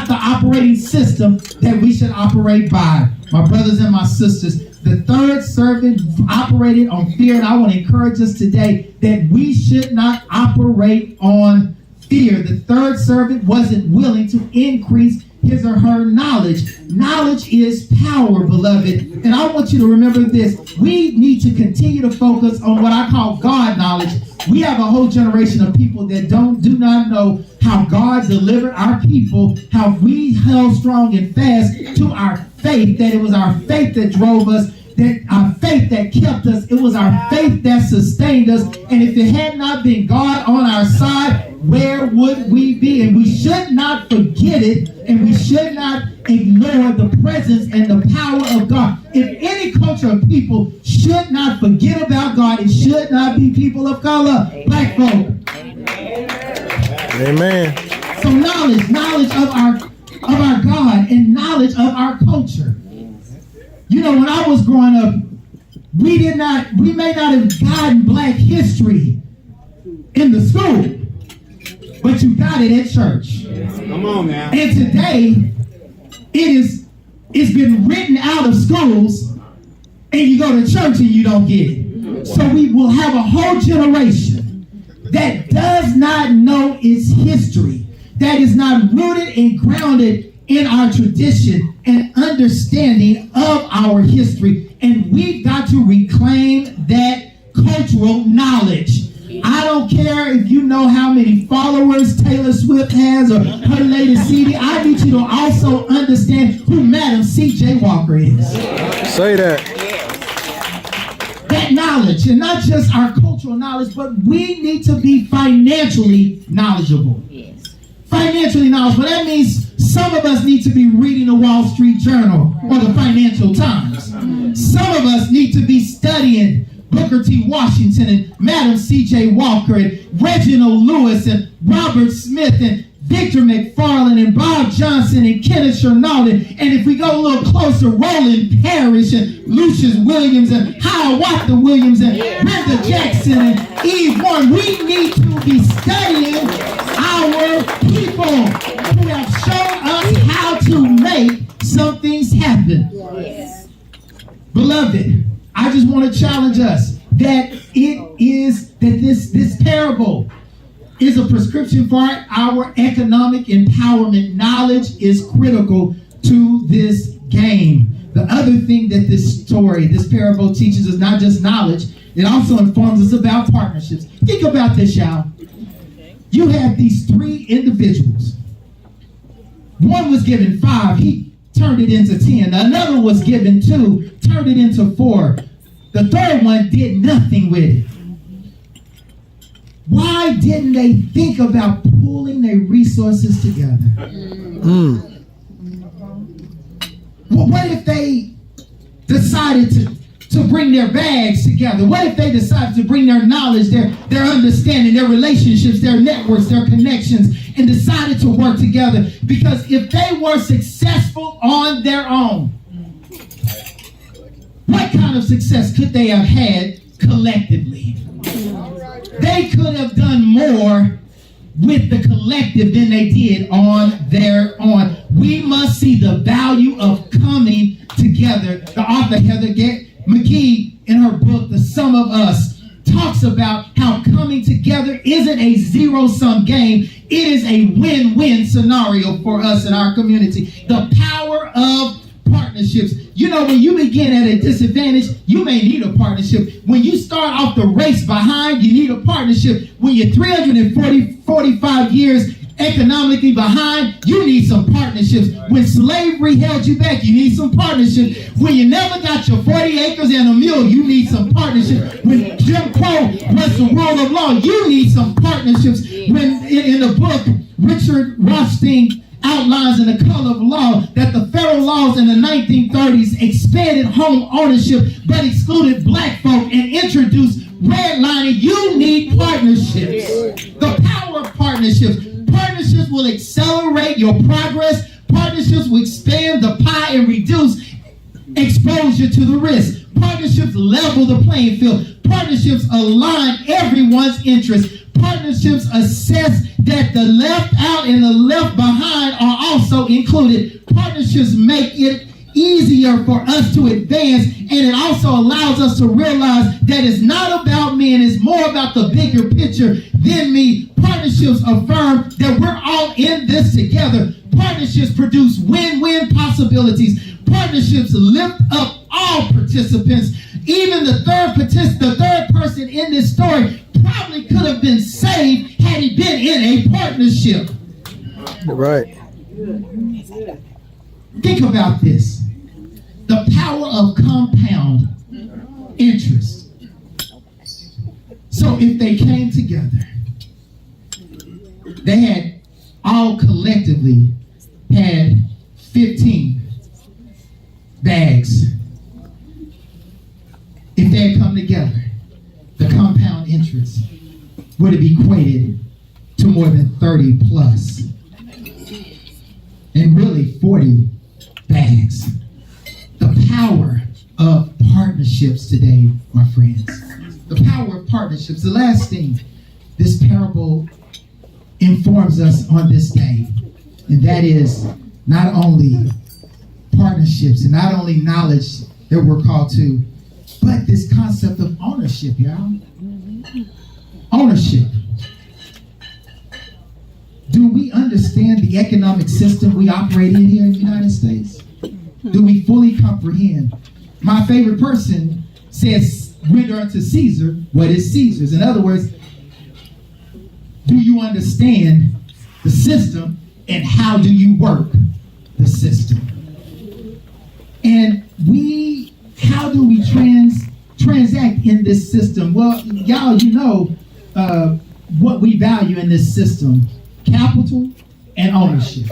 operating system that we should operate by. My brothers and my sisters, the 3rd servant operated on fear, and I want to encourage us today that we should not operate on fear. The 3rd servant wasn't willing to increase his or her knowledge. Knowledge is power, beloved. And I want you to remember this. We need to continue to focus on what I call God knowledge. We have a whole generation of people that do not know how God delivered our people, how we held strong and fast to our faith, that it was our faith that drove us, that our faith that kept us, it was our faith that sustained us. And if it had not been God on our side, where would we be? And we should not forget it, and we should not ignore the presence and the power of God. If any culture of people should not forget about God, it should not be people of color, black folk. Amen. So knowledge of our God and knowledge of our culture. You know, when I was growing up, we may not have gotten black history in the school, but you got it at church. Come on now. And today, it's been written out of schools, and you go to church and you don't get it. So we will have a whole generation that does not know its history, that is not rooted and grounded in our tradition and understanding of our history. And we've got to reclaim that cultural knowledge. I don't care if you know how many followers Taylor Swift has or her latest CD. I need you to also understand who Madam C.J. Walker is. Say that. that knowledge, and not just our cultural knowledge, but we need to be financially knowledgeable. Yes. Financially knowledgeable. That means some of us need to be reading the Wall Street Journal or the Financial Times. Some of us need to be studying Booker T. Washington and Madam C.J. Walker and Reginald Lewis and Robert Smith and Victor McFarlane and Bob Johnson and Kenneth Chenault, and if we go a little closer, Roland Parrish and Lucius Williams and Hiawatha Williams and Brenda Jackson and Eve Warren. We need to be studying our people who have shown us how to make some things happen. Yes. Beloved, I just want to challenge us that this parable is a prescription for our economic empowerment. Knowledge is critical to this game. The other thing that this parable teaches is not just knowledge, it also informs us about partnerships. Think about this, y'all. You have these 3 individuals. One was given 5, he turned it into 10. Another was given 2, turned it into 4. The third one did nothing with it. Why didn't they think about pooling their resources together? Well, what if they decided to bring their bags together? What if they decided to bring their knowledge, their understanding, their relationships, their networks, their connections, and decided to work together? Because if they were successful on their own, what kind of success could they have had collectively? They could have done more with the collective than they did on their own. We must see the value of coming together. The author Heather McGee, in her book, The Sum of Us, talks about how coming together isn't a zero-sum game. It is a win-win scenario for us in our community. The power of partnerships. You know, when you begin at a disadvantage, you may need a partnership. When you start off the race behind, you need a partnership. When you're 45 years economically behind, you need some partnerships. When slavery held you back, you need some partnerships. When you never got your 40 acres and a mule, you need some partnerships. When Jim Crow was the rule of law, you need some partnerships. When in the book, Richard Rothstein outlines in The Color of Law that the federal laws in the 1930s expanded home ownership but excluded black folk and introduced redlining. You need partnerships. The power of partnerships. Partnerships will accelerate your progress. Partnerships will expand the pie and reduce exposure to the risk. Partnerships level the playing field. Partnerships align everyone's interests. Partnerships assess that the left out and the left behind are also included. Partnerships make it easier for us to advance, and it also allows us to realize that it's not about me and it's more about the bigger picture than me. Partnerships affirm that we're all in this together. Partnerships produce win-win possibilities. Partnerships lift up all participants. Even the third person in this story probably could have been saved had he been in a partnership. Right. Think about this. The power of compound interest. So if they came together, they had all collectively had 15 bags. If they had come together, the compound interest would have equated to more than 30 plus. And really 40 bags. The power of partnerships today, my friends. The power of partnerships. The last thing this parable informs us on this day, and that is not only partnerships and not only knowledge that we're called to, but this concept of ownership, y'all. Ownership. Do we understand the economic system we operate in here in the United States? Do we fully comprehend? My favorite person says, render unto Caesar what is Caesar's. In other words, do you understand the system and how do you work the system? And how do we transact in this system? Well, y'all, you know what we value in this system: capital and ownership.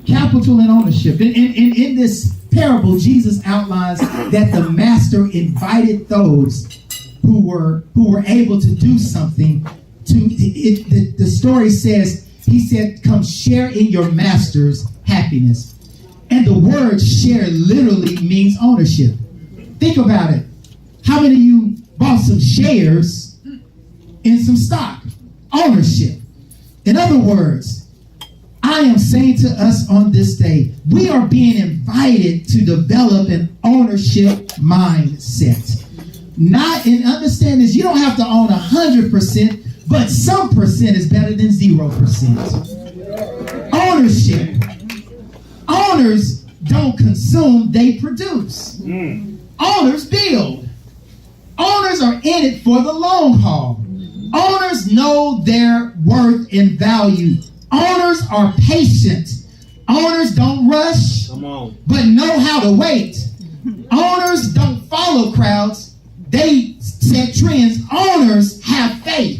Capital and ownership. In this parable, Jesus outlines that the master invited those who were able to do something. The story says, he said, come share in your master's happiness. And the word share literally means ownership. Think about it. How many of you bought some shares in some stock? Ownership. In other words, I am saying to us on this day, we are being invited to develop an ownership mindset. Not in understand this, you don't have to own 100%, but some percent is better than 0%. Ownership. Owners don't consume, they produce. Owners build. Owners are in it for the long haul. Owners know their worth and value. Owners are patient. Owners don't rush, but know how to wait. Owners don't follow crowds. They set trends. Owners have faith.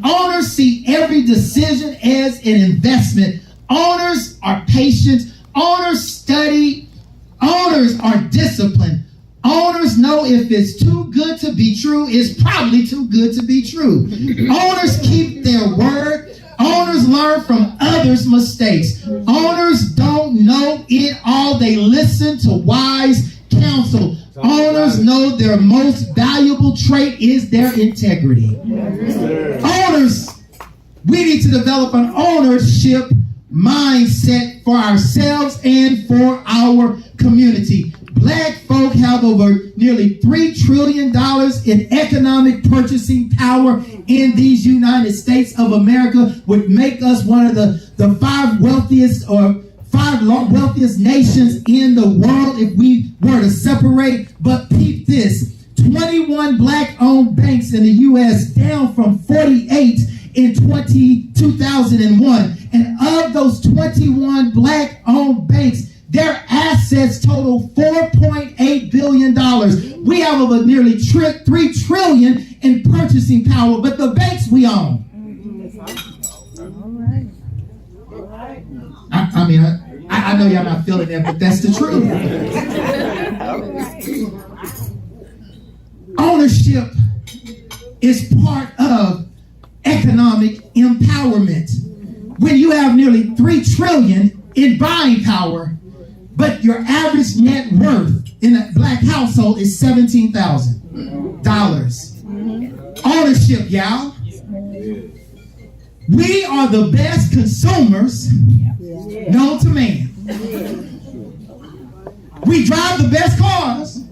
Owners see every decision as an investment. Owners are patient. Owners study. Owners are disciplined. Owners know if it's too good to be true, it's probably too good to be true. Owners keep their word. Owners learn from others' mistakes. Owners don't know it all. They listen to wise counsel. Owners know their most valuable trait is their integrity. Owners, we need to develop an ownership mindset for ourselves and for our community. Black folk have over nearly $3 trillion in economic purchasing power in these United States of America, would make us one of the five wealthiest nations in the world if we were to separate. But peep this, 21 black-owned banks in the U.S., down from 48 in 2001. And of those 21 black-owned banks, their assets total $4.8 billion. We have over nearly $3 trillion in purchasing power, but the banks we own. I know y'all not feeling that, but that's the truth. Ownership is part of economic empowerment. When you have nearly $3 trillion in buying power, but your average net worth in a black household is $17,000. Ownership, y'all. We are the best consumers known to man. We drive the best cars.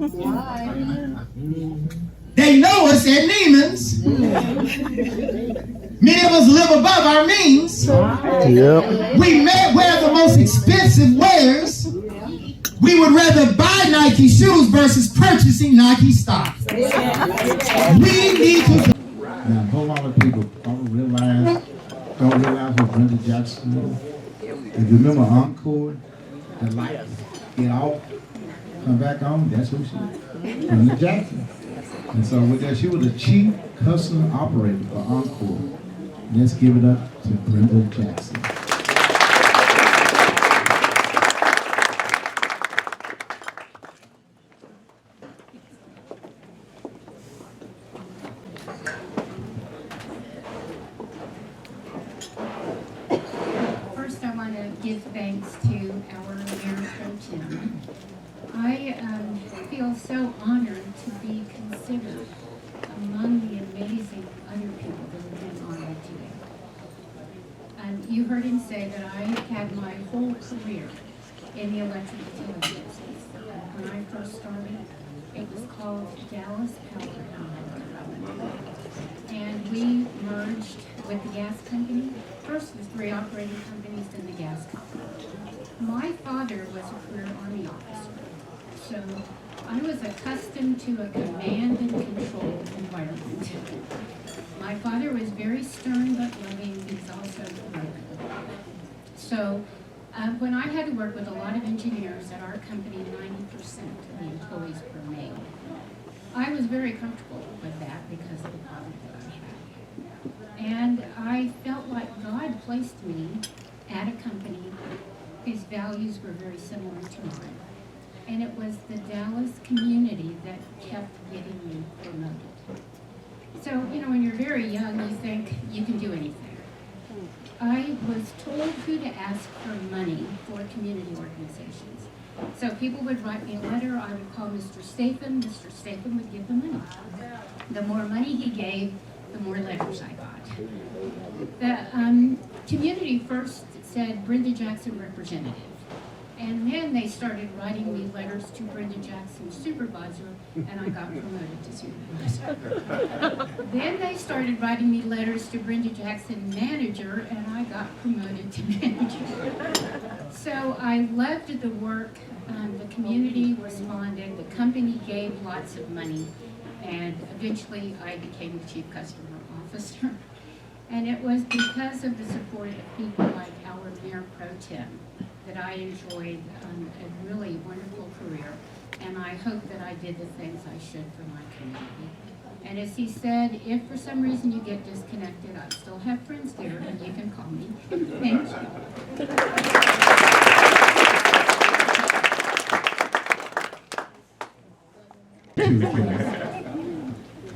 They know us at Neiman's. Many of us live above our means. We may wear the most expensive wares. We would rather buy Nike shoes versus purchasing Nike stock. We need to. Now, a whole lot of people don't realize what Brenda Jackson is. If you remember Encore, the lights get off, come back on, that's who she is. Brenda Jackson. And so with that, she was the chief customer operator for Encore. Let's give it up to Brenda Jackson. First, I want to give thanks to our Mayor Pro Tem. I feel so honored to be considered among the amazing other people that have been honored today. You heard him say that I had my whole career in the electric utility business. When I first started, it was called Dallas Power and we merged with the gas company. First it was 3 operating companies, then the gas company. My father was a career Army officer, so I was accustomed to a command and control environment. My father was very stern but loving. He's also loving. So when I had to work with a lot of engineers at our company, 90% of the employees were male. I was very comfortable with that because of the father that I had. And I felt like God placed me at a company whose values were very similar to mine. And it was the Dallas community that kept getting me promoted. So, you know, when you're very young, you think you can do anything. I was told who to ask for money for community organizations. So people would write me a letter, I would call Mr. Statham would give the money. The more money he gave, the more letters I got. The community first said Brenda Jackson representative. And then they started writing me letters to Brenda Jackson supervisor, and I got promoted to supervisor. Then they started writing me letters to Brenda Jackson manager, and I got promoted to manager. So I loved the work. The community responded. The company gave lots of money, and eventually I became the chief customer officer. And it was because of the support of people like our Mayor Pro Tem that I enjoyed a really wonderful career, and I hope that I did the things I should for my community. And as he said, if for some reason you get disconnected, I still have friends there, and you can call me. Thank you.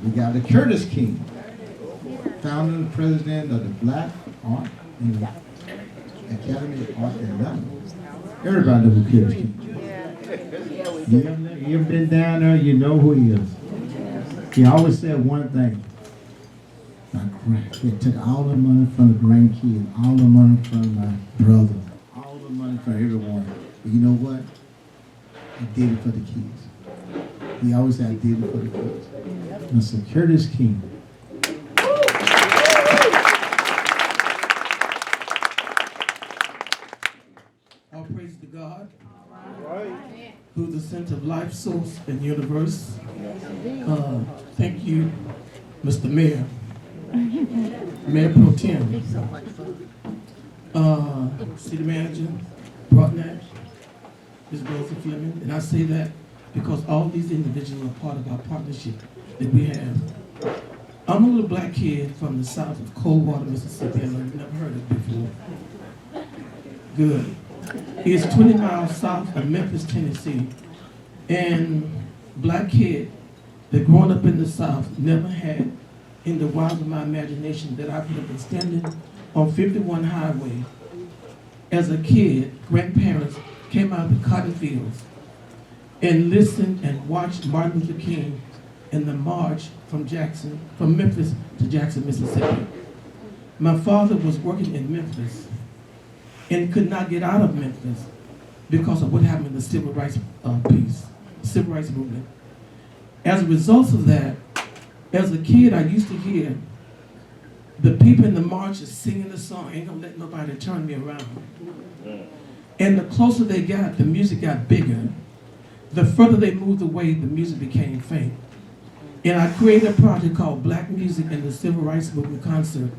We got the Curtis King, founder and president of the Black Art and Academy of Art and Development. Everybody knows who Curtis King is. You ever been down there, you know who he is. He always said one thing. He took all the money from the grandkids, all the money from my brother, all the money from everyone. But you know what? He did it for the kids. He always said, I did it for the kids. And so Curtis King. All praise to God, who's the center of life, source, and universe. Thank you, Mr. Mayor, Mayor Pro Tem, City Manager, Broadnash, Ms. Rosa Fleming, and I say that because all these individuals are part of our partnership that we have. I'm a little black kid from the south of Coldwater, Mississippi, and I've never heard it before. Good. It's 20 miles south of Memphis, Tennessee, and black kid that growing up in the South never had in the wilds of my imagination that I could have been standing on 51 Highway. As a kid, grandparents came out of the cotton fields and listened and watched Martin Luther King and the march from Memphis to Jackson, Mississippi. My father was working in Memphis and could not get out of Memphis because of what happened in the civil rights civil rights movement. As a result of that, as a kid, I used to hear the people in the marches singing the song, "Ain't Gonna Let Nobody Turn Me Around." And the closer they got, the music got bigger. The further they moved away, the music became faint. And I created a project called Black Music and the Civil Rights Movement Concert,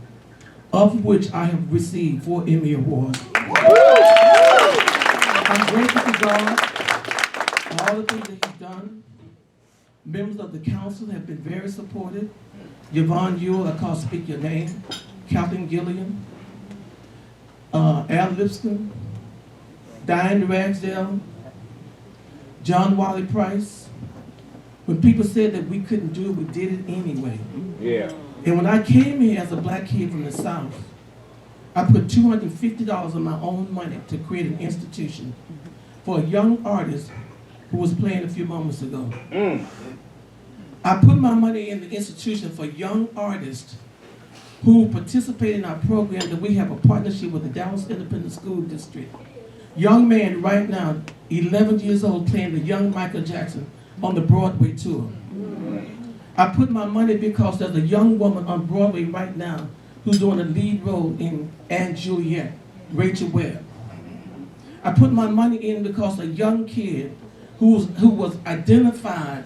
of which I have received 4 Emmy Awards. I'm grateful to God for all the things that He's done. Members of the council have been very supportive. Yvonne Ewell, I call Speak Your Name, Kathleen Gilliam, Al Lipscomb, Diane Ragsdale, John Wally Price. When people said that we couldn't do it, we did it anyway. Yeah. And when I came here as a black kid from the South, I put $250 of my own money to create an institution for a young artist who was playing a few moments ago. I put my money in the institution for young artists who participate in our program that we have a partnership with the Dallas Independent School District. Young man right now, 11 years old, playing the young Michael Jackson on the Broadway tour. I put my money because there's a young woman on Broadway right now who's doing a lead role in Anne Juliet, Rachel Webb. I put my money in because a young kid who was identified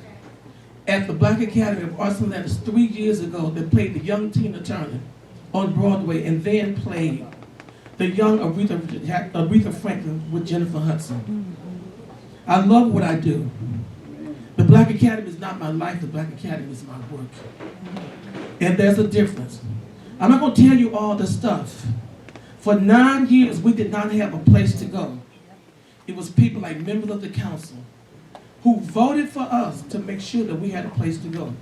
at the Black Academy of Arts and Letters 3 years ago that played the young Tina Turner on Broadway and then played the young Aretha Franklin with Jennifer Hudson. I love what I do. The Black Academy is not my life, the Black Academy is my work. And there's a difference. I'm not going to tell you all the stuff. For 9 years, we did not have a place to go. It was people like members of the council who voted for us to make sure that we had a place to go.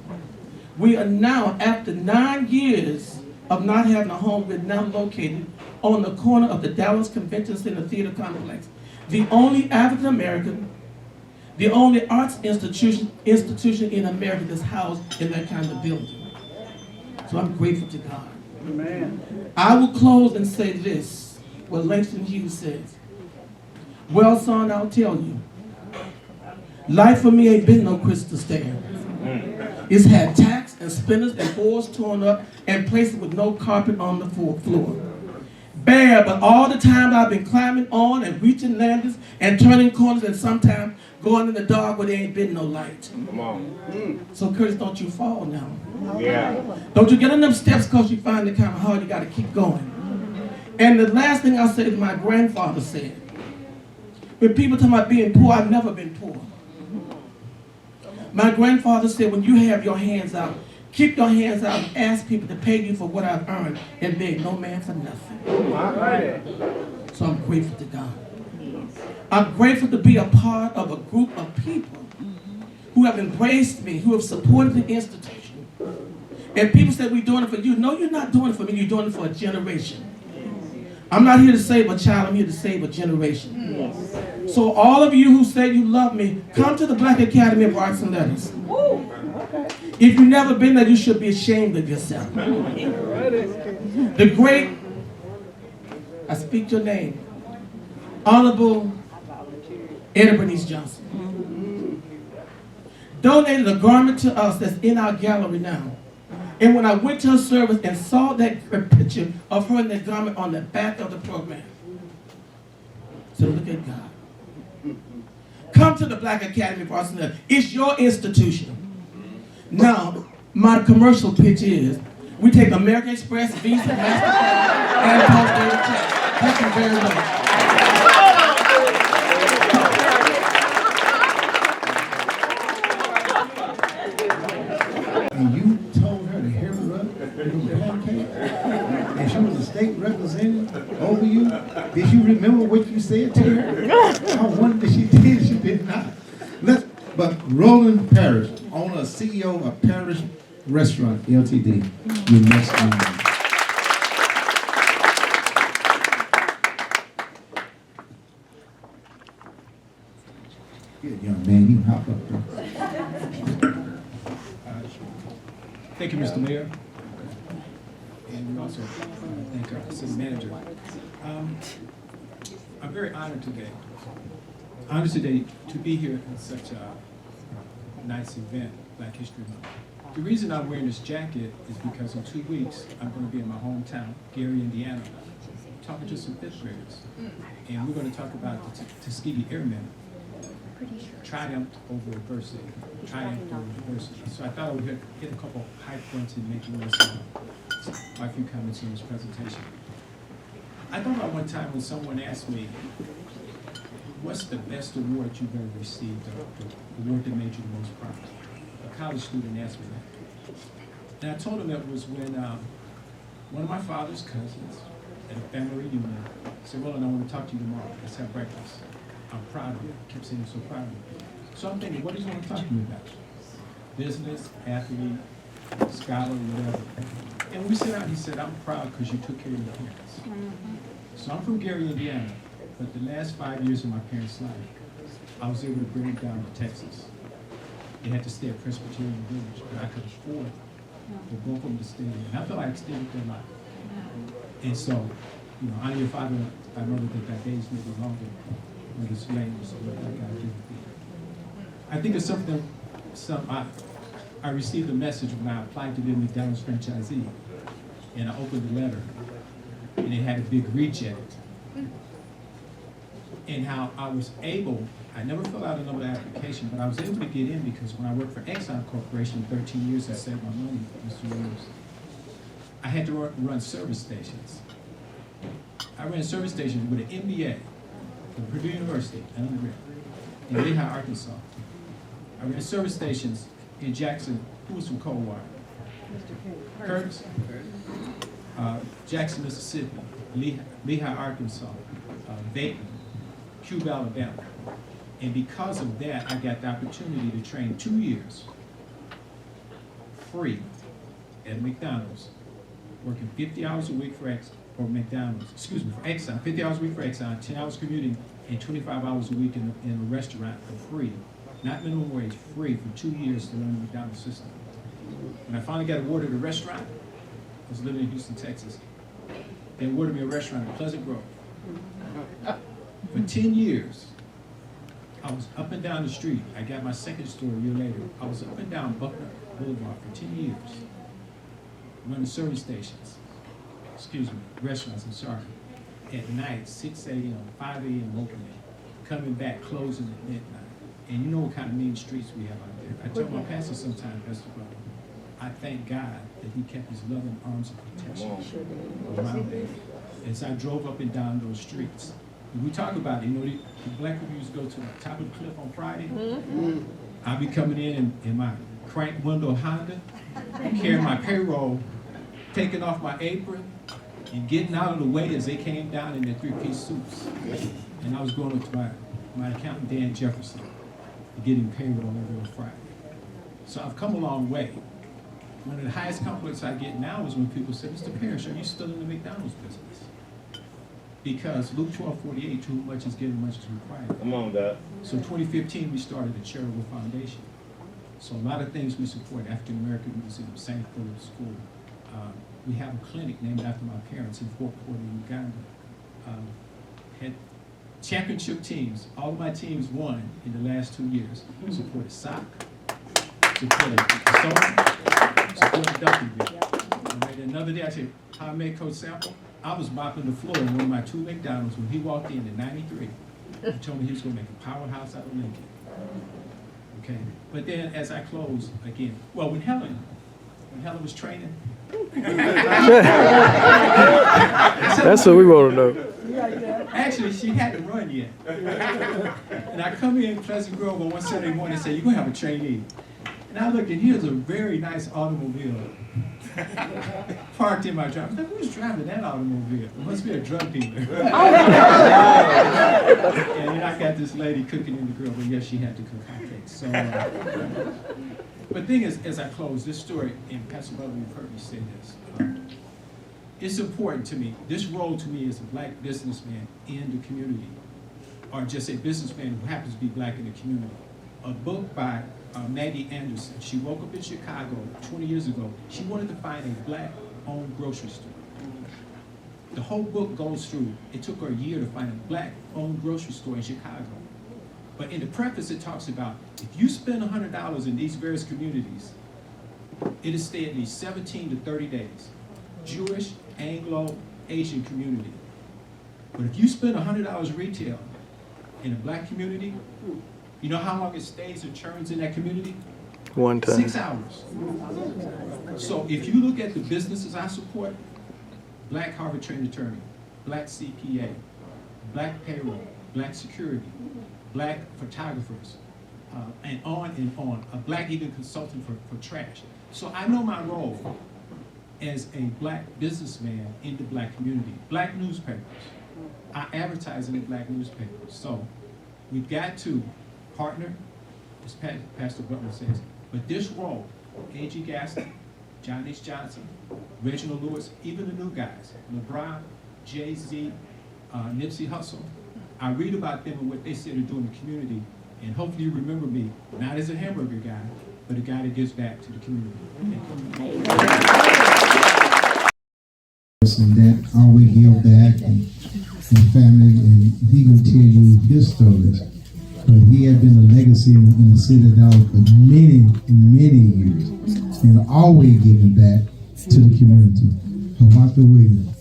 We are now, after 9 years of not having a home, we're now located on the corner of the Dallas Convention Center Theater Complex. The only African American, the only arts institution in America that's housed in that kind of building. So I'm grateful to God. Amen. I will close and say this, what Langston Hughes says. Well, son, I'll tell you. Life for me ain't been no crystal stair. It's had tacks and spinners and boards torn up and places with no carpet on the floor. Bare, but all the time I've been climbing on and reaching landings and turning corners and sometimes going in the dark where there ain't been no light. Come on. So Curtis, don't you fall now. Yeah. Don't you get on them steps because you find it kind of hard. You got to keep going. And the last thing I'll say is my grandfather said. When people talk about being poor, I've never been poor. My grandfather said, when you have your hands out, keep your hands out and ask people to pay you for what I've earned and beg no man for nothing. So I'm grateful to God. I'm grateful to be a part of a group of people who have embraced me, who have supported the institution. And people say, we're doing it for you. No, you're not doing it for me. You're doing it for a generation. I'm not here to save a child. I'm here to save a generation. Yes. So all of you who say you love me, come to the Black Academy of Arts and Letters. If you've never been there, you should be ashamed of yourself. The great, I speak your name, Honorable Etta Bernice Johnson, donated a garment to us that's in our gallery now. And when I went to her service and saw that picture of her in that garment on the back of the program, so look at God. Come to the Black Academy of Arts and Letters. It's your institution. Now, my commercial pitch is, we take American Express, Visa, MasterCard, and post-dated check. Thank you very much. And you told her to hurry up with the pancake, and she was a state representative over you. Did you remember what you said to her? I wonder if she did. She did not. But Roland Parrish, owner, CEO of Parrish Restaurant Ltd. You next time. Good young man, you hop up there. Thank you, Mr. Mayor. And we also thank our city manager. I'm very honored today. Honored today to be here in such a nice event, Black History Month. The reason I'm wearing this jacket is because in 2 weeks, I'm going to be in my hometown, Gary, Indiana, talking to some fifth graders. And we're going to talk about the Tuskegee Airmen triumphed over adversity. So I thought I would hit a couple high points in making my few comments on this presentation. I thought about one time when someone asked me, what's the best award you've ever received, the award that made you the most proud? A college student asked me that. And I told him that was when one of my father's cousins at a family reunion said, well, I want to talk to you tomorrow. Let's have breakfast. I'm proud of you. I kept saying I'm so proud of you. So I'm thinking, what does he want to talk to me about? Business, athlete, scholar, whatever. And we sat down, he said, I'm proud because you took care of your parents. So I'm from Gary, Indiana, but the last 5 years of my parents' life, I was able to bring them down to Texas. They had to stay at Presbyterian Village, but I could afford for both of them to stay there. And I felt like I extended their life. And so, you know, honor your father, I know that that days may be longer, but it's lame, so what that God did. I think it's something, I received a message when I applied to be a McDonald's franchisee, and I opened the letter, and it had a big reject. And how I was able, I never filled out another application, but I was able to get in because when I worked for Exxon Corporation 13 years, I saved my money, Mr. Williams. I had to run service stations. I ran service stations with an MBA from Purdue University, an undergrad, in Lehigh, Arkansas. I ran service stations in Jackson. Who was from Coldwater? Curtis? Jackson, Mississippi, Lehigh, Arkansas, Dayton, Cuba, Alabama. And because of that, I got the opportunity to train 2 years free at McDonald's, working 50 hours a week for Exxon, 50 hours a week for Exxon, 10 hours commuting, and 25 hours a week in a restaurant for free. Not minimum wage, free for 2 years to learn the McDonald's system. When I finally got awarded a restaurant, I was living in Houston, Texas. They awarded me a restaurant in Pleasant Grove. For 10 years, I was up and down the street. I got my second store a year later. I was up and down Buckner Boulevard for 10 years, running service stations, restaurants, I'm sorry, at night, 6 a.m., 5 a.m. opening, coming back, closing at midnight. And you know what kind of mean streets we have out there. I tell my pastor sometimes, Pastor Brother, I thank God that he kept his loving arms of protection around me as I drove up and down those streets. And we talk about it, you know, the black people used to go to the top of the cliff on Friday. I'll be coming in my crank window Honda, carrying my payroll, taking off my apron, and getting out of the way as they came down in their three-piece suits. And I was going up to my accountant, Dan Jefferson, getting payroll every Friday. So I've come a long way. One of the highest compliments I get now is when people say, Mr. Parrish, are you still in the McDonald's business? Because Luke 12:48, to whom much is given, much is required. Come on, Dad. So 2015, we started a charitable foundation. So a lot of things we support, African American Museum, St. Philip School. We have a clinic named after my parents in Fort Porter, Uganda. Had championship teams. All of my teams won in the last 2 years. Supported soccer, supported soccer, supported Duncanville. Right, another day I said, how I met Coach Sample? I was mopping the floor in one of my 2 McDonald's when he walked in 93. He told me he was going to make a powerhouse out of Lincoln. Okay, but then as I close again, well, when Helen was training. That's what we want to know. Actually, she hadn't run yet. And I come in Pleasant Grove on one Saturday morning and say, you're going to have a trainee. And I look, and here's a very nice automobile parked in my driveway. I'm like, who's driving that automobile? It must be a drug dealer. And then I got this lady cooking in the grill, but yes, she had to cook hot cakes. So, but the thing is, as I close this story, and Pastor Butler, you've heard me say this, it's important to me. This role to me as a black businessman in the community, or just a businessman who happens to be black in the community. A book by Maggie Anderson. She woke up in Chicago 20 years ago. She wanted to find a black-owned grocery store. The whole book goes through, it took her a year to find a black-owned grocery store in Chicago. But in the preface, it talks about, if you spend $100 in these various communities, it'll stay at least 17 to 30 days. Jewish, Anglo, Asian community. But if you spend $100 retail in a black community, you know how long it stays and churns in that community? 1 time. 6 hours. So if you look at the businesses I support, black Harvard trained attorney, black CPA, black payroll, black security, black photographers, and on, a black even consultant for trash. So I know my role as a black businessman in the black community. Black newspapers, I advertise in the black newspapers. So we've got to partner, as Pastor Butler says, but this role, A.G. Gaston, John H. Johnson, Reginald Lewis, even the new guys, LeBron, Jay-Z, Nipsey Hussle, I read about them and what they say to do in the community, and hopefully you remember me, not as a hamburger guy, but a guy that gives back to the community. And that always give back and family, and he will tell you his stories. But he had been a legacy in the city of Dallas for many, many years, and always giving back to the community. Martha Williams.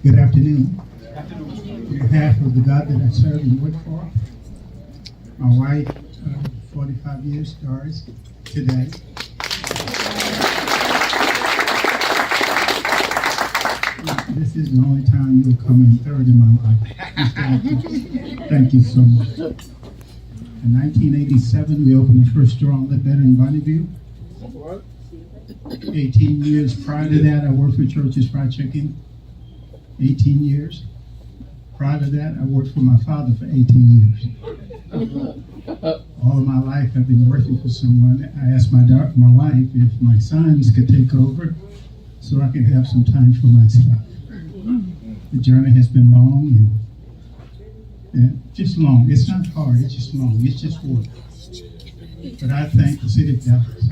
Good afternoon. On behalf of the God that I serve and work for, my wife, 45 years, Doris, today. This this is the only time you'll come in third in my life. Mr. Atkins, thank you so much. In 1987, we opened the first store on Ledbetter in Bonneville. 18 years prior to that, I worked for Church's Fried Chicken. 18 years. Prior to that, I worked for my father for 18 years. All of my life, I've been working for someone. I asked my wife if my sons could take over so I could have some time for myself. The journey has been long and just long. It's not hard, it's just long. It's just work. But I thank the city of Dallas.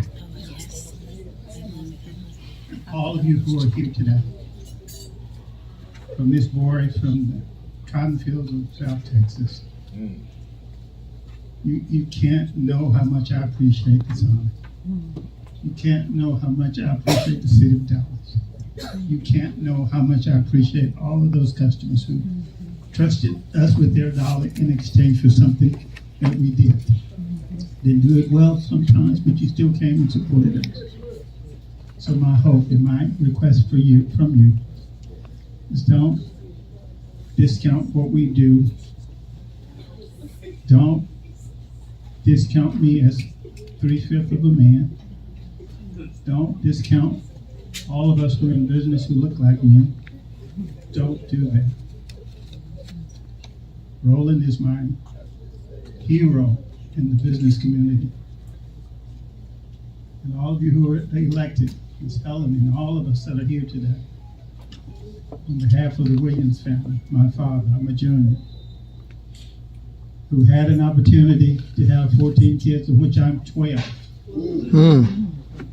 All of you who are here today. From this boy from the cotton fields of South Texas. You can't know how much I appreciate this honor. You can't know how much I appreciate the city of Dallas. You can't know how much I appreciate all of those customers who trusted us with their dollar in exchange for something that we did. Didn't do it well sometimes, but you still came and supported us. So my hope and my request from you is don't discount what we do. Don't discount me as 3/5 of a man. Don't discount all of us who are in business who look like me. Don't do that. Roland is my hero in the business community. And all of you who are elected, Ms. Helen and all of us that are here today, on behalf of the Williams family, my father, I'm a junior, who had an opportunity to have 14 kids, of which I'm 12.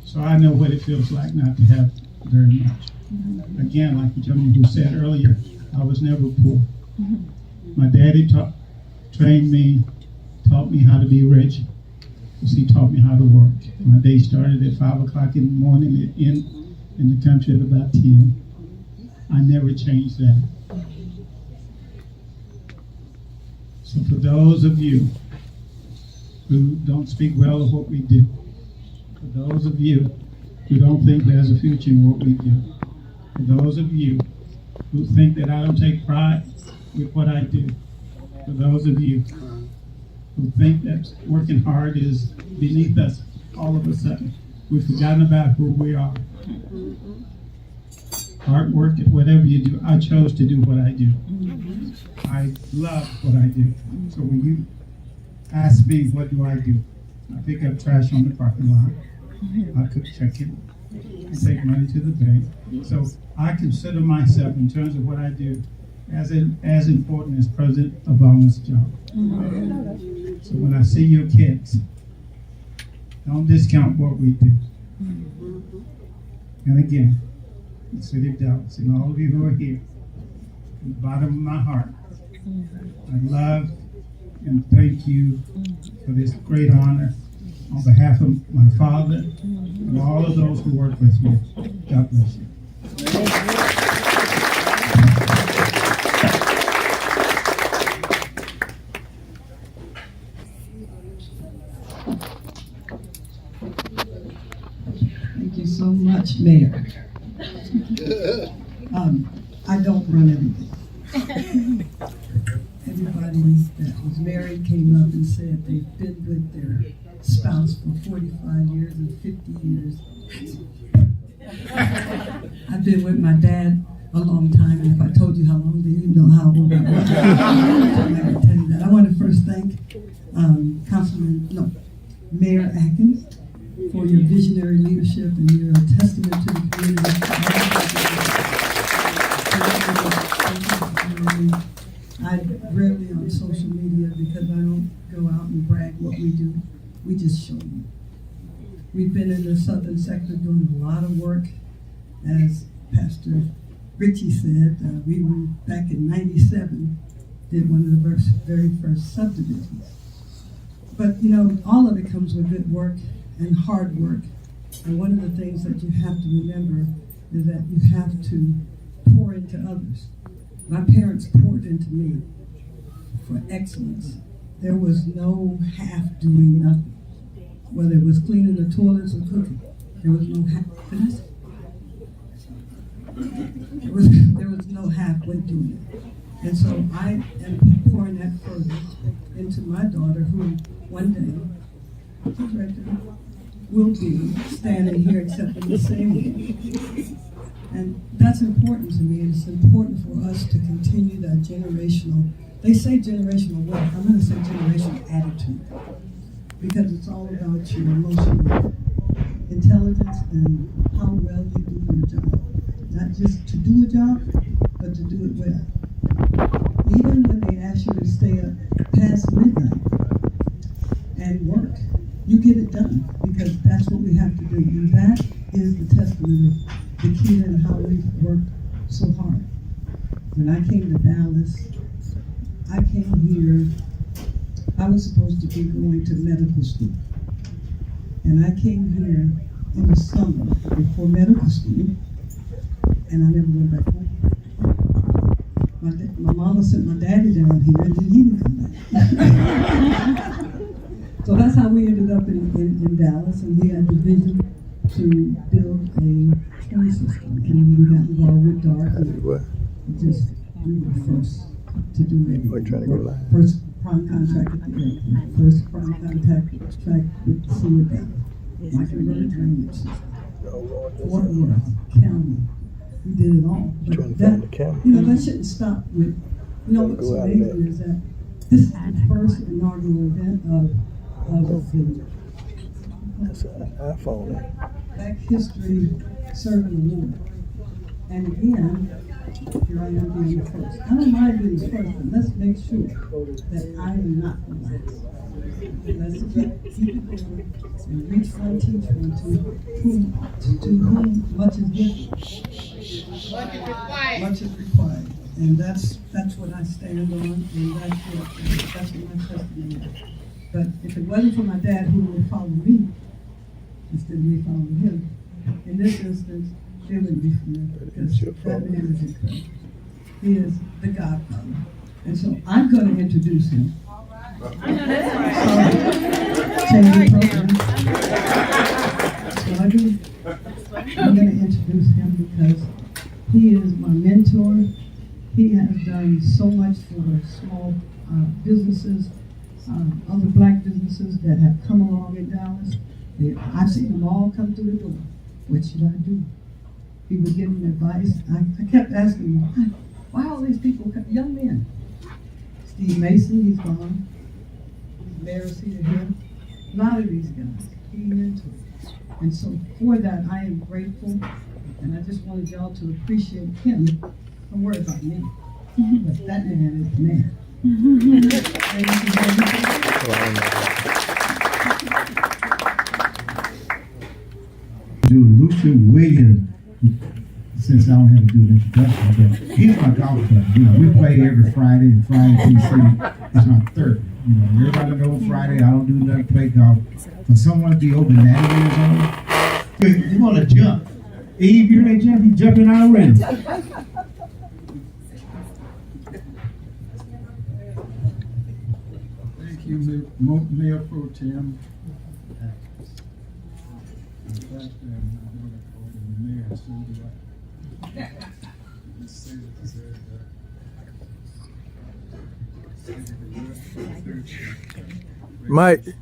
So I know what it feels like not to have very much. Again, like the gentleman who said earlier, I was never poor. My daddy trained me, taught me how to be rich, because he taught me how to work. My day started at 5 o'clock in the morning, in the country at about 10. I never changed that. So for those of you who don't speak well of what we do, for those of you who don't think there's a future in what we do, for those of you who think that I don't take pride with what I do, for those of you who think that working hard is beneath us all of a sudden, we've forgotten about who we are. Hard work, whatever you do, I chose to do what I do. I love what I do. So when you ask me, what do I do? I pick up trash on the parking lot. I cook chicken. I take money to the bank. So I consider myself, in terms of what I do, as important as President Obama's job. So when I see your kids, don't discount what we do. And again, the city of Dallas, and all of you who are here, from the bottom of my heart, I love and thank you for this great honor on behalf of my father and all of those who work with me. God bless you. Thank you so much, Mayor. I don't run everything. Everybody that was married came up and said they've been with their spouse for 45 years and 50 years. I've been with my dad a long time, and if I told you how long, then you know how old I was. I'll never tell you that. I want to first thank Mayor Atkins for your visionary leadership, and you're a testament to the community. I'm rarely on social media because I don't go out and brag what we do. We just show you. We've been in the southern sector doing a lot of work. As Pastor Richie said, we were back in '97, did one of the very first subdivisions. But you know, all of it comes with good work and hard work. And one of the things that you have to remember is that you have to pour into others. My parents poured into me for excellence. There was no half doing nothing. Whether it was cleaning the toilets or cooking, there was no half. There was was no halfway doing it. And so I am pouring that further into my daughter, who one day, she's right there, will be standing here accepting the same way. And that's important to me, and it's important for us to continue that generational, they say generational wealth, I'm gonna say generational attitude, because it's all about your emotional intelligence and how well you do your job. Not just to do a job, but to do it well. Even when they ask you to stay up past midnight and work, you get it done, because that's what we have to do. And that is the testament of the key and how we've worked so hard. When I came to Dallas, I came here, I was supposed to be going to medical school. And I came here in the summer before medical school, and I never went back home. My mama sent my daddy down here, and then he didn't come back. So that's how we ended up in Dallas, and we had the vision to build a train system, and we got involved with DART. We were the first to do it. First prime contract at the airport, first prime contract with sewer dam, microwaves drainage system, Fort Worth County. We did it all. But that, that shouldn't stop with, what's amazing is that this is the first inaugural event of the Black History Servant Award. And again, here I am being the first. I don't mind being the first, but let's make sure that I am not the last. Let's keep it going and reach one, teach one, to whom much is given. Much is required. And that's what I stand on, and that's what my testimony is. But if it wasn't for my dad, who would follow me instead of me following him, in this instance, it wouldn't be for me, because that man is incredible. He is the godfather. And so I'm going to introduce him. Changing program. That's what I do. I'm going to introduce him because he is my mentor. He has done so much for small businesses, other black businesses that have come along in Dallas. I've seen them all come through the door. What should I do? He would give them advice. I kept asking him, why all these people, young men? Steve Mason, he's gone. Mayor seated here. A lot of these guys, he mentored. And so for that, I am grateful. And I just wanted y'all to appreciate him. Don't worry about me. But that man is the man. Do Lucia Williams, since I don't have to do an introduction, but he's my golf club. We play every Friday, and Friday PC is my third. Everybody knows Friday I don't do nothing, play golf. For someone to be over 90 years old, you want to jump. Eve, you ready to jump? You jumping already. Thank you, Mayor Pro Tem. Mike.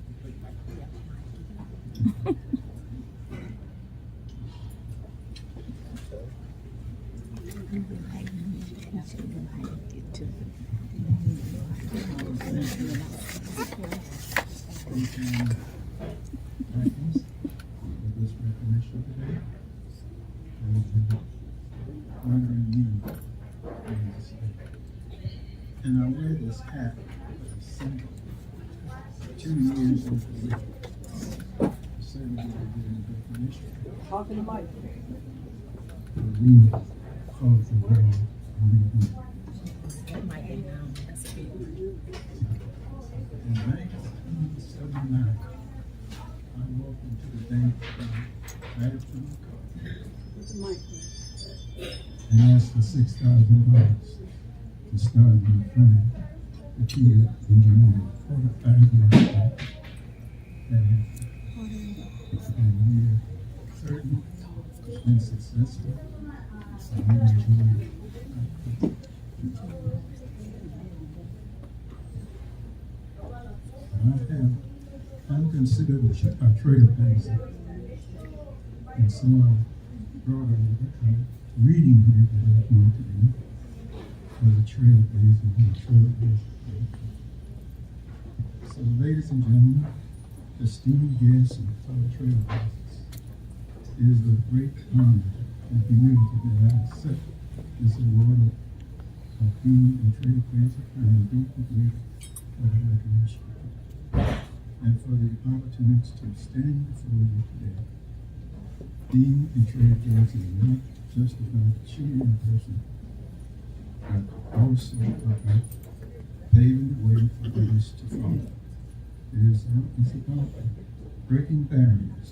Honoring me. And I wear this hat as a symbol. 2 years of the Talking to Mike. We close the world and we do. In 1979, I woke into the day right up to my car and asked for $6,000 to start my firm, the Kia Engineering, 45 years ago. And we're certain it's been successful. So we enjoy our I'm considered a trailblazer. And so I brought a reading here that I want to do for the trailblazer and the trailblazer. So, ladies and gentlemen, esteemed guests and fellow trailblazers, it is with great honor and humility that I accept this award of being a trailblazer. I am deeply grateful for the recognition and for the opportunity to stand before you today. Being a trailblazer is not just about achieving a person, but also about paving the way for others to follow. It's about breaking barriers,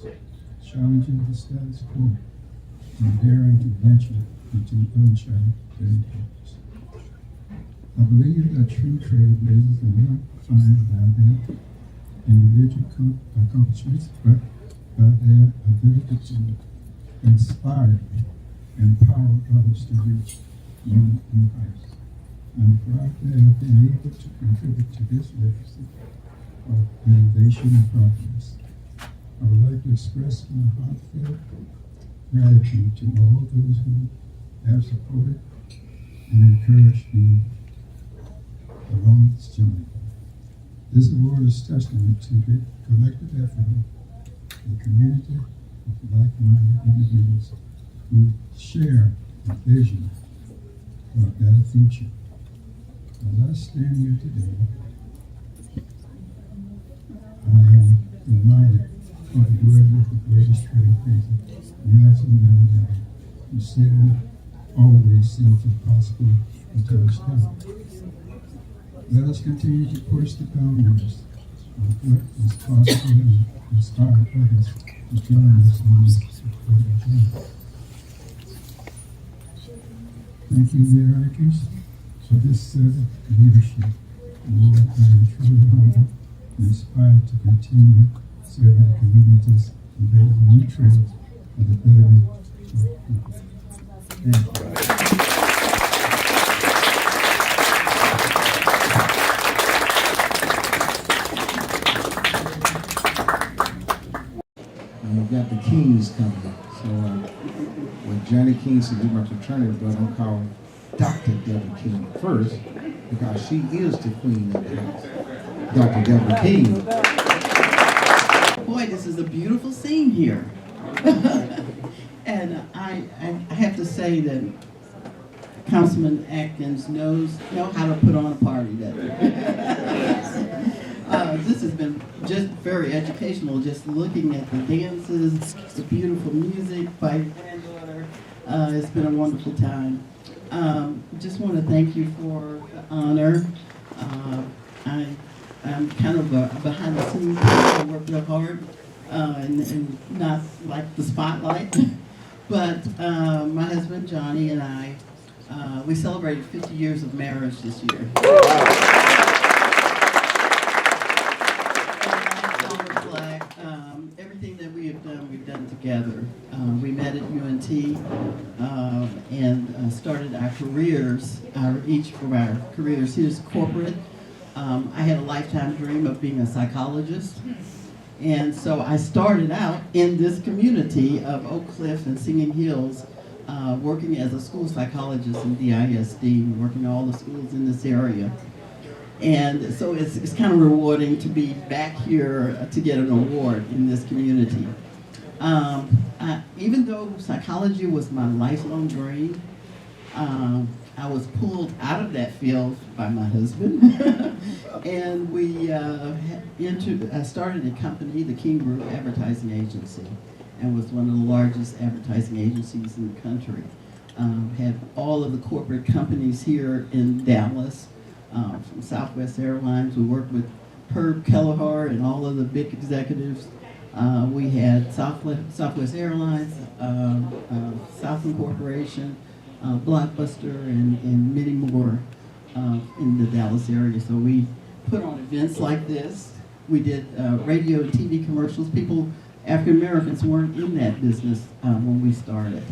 challenging the status quo, and daring to venture into uncharted territories. I believe that true trailblazers are not defined by their individual accomplishments, but by their ability to inspire and empower others to reach new heights. I'm proud to have been able to contribute to this legacy of innovation and progress. I would like to express my heartfelt gratitude to all those who have supported and encouraged me along this journey. This award is testament to the collective effort of the community of like-minded individuals who share a vision for a better future. As I stand here today, I am reminded of the words of the greatest trailblazer, Nelson Mandela, who said, "Always seems impossible until it's done." Let us continue to push the boundaries of what is possible and inspire others to join us on this important journey. Thank you, Mayor Atkins, for this servant leadership. Lord, I am truly humbled and inspired to continue serving the communities and building new trails for the betterment of people. Thank you. We've got the Kings coming. So when Johnny King said he's my fraternity brother, I'm called Dr. Deborah King first because she is the queen of the house. Dr. Deborah King. Boy, this is a beautiful scene here. And I have to say that Councilman Atkins know how to put on a party. This has been just very educational, just looking at the dances, the beautiful music by your granddaughter. It's been a wonderful time. Just want to thank you for the honor. I'm kind of behind the scenes. I work real hard and not like the spotlight. But my husband Johnny and I, we celebrated 50 years of marriage this year. Everything that we have done, we've done together. We met at UNT and started our careers, each of our careers. Here's corporate. I had a lifetime dream of being a psychologist. And so I started out in this community of Oak Cliff and Singing Hills, working as a school psychologist in DISD, working all the schools in this area. And so it's kind of rewarding to be back here to get an award in this community. Even though psychology was my lifelong dream, I was pulled out of that field by my husband. And we started a company, the King Group Advertising Agency, and was one of the largest advertising agencies in the country. Had all of the corporate companies here in Dallas. From Southwest Airlines, we worked with Herb Kelleher and all of the big executives. We had Southwest Airlines, Southland Corporation, Blockbuster, and many more in the Dallas area. So we put on events like this. We did radio and TV commercials. African Americans weren't in that business when we started.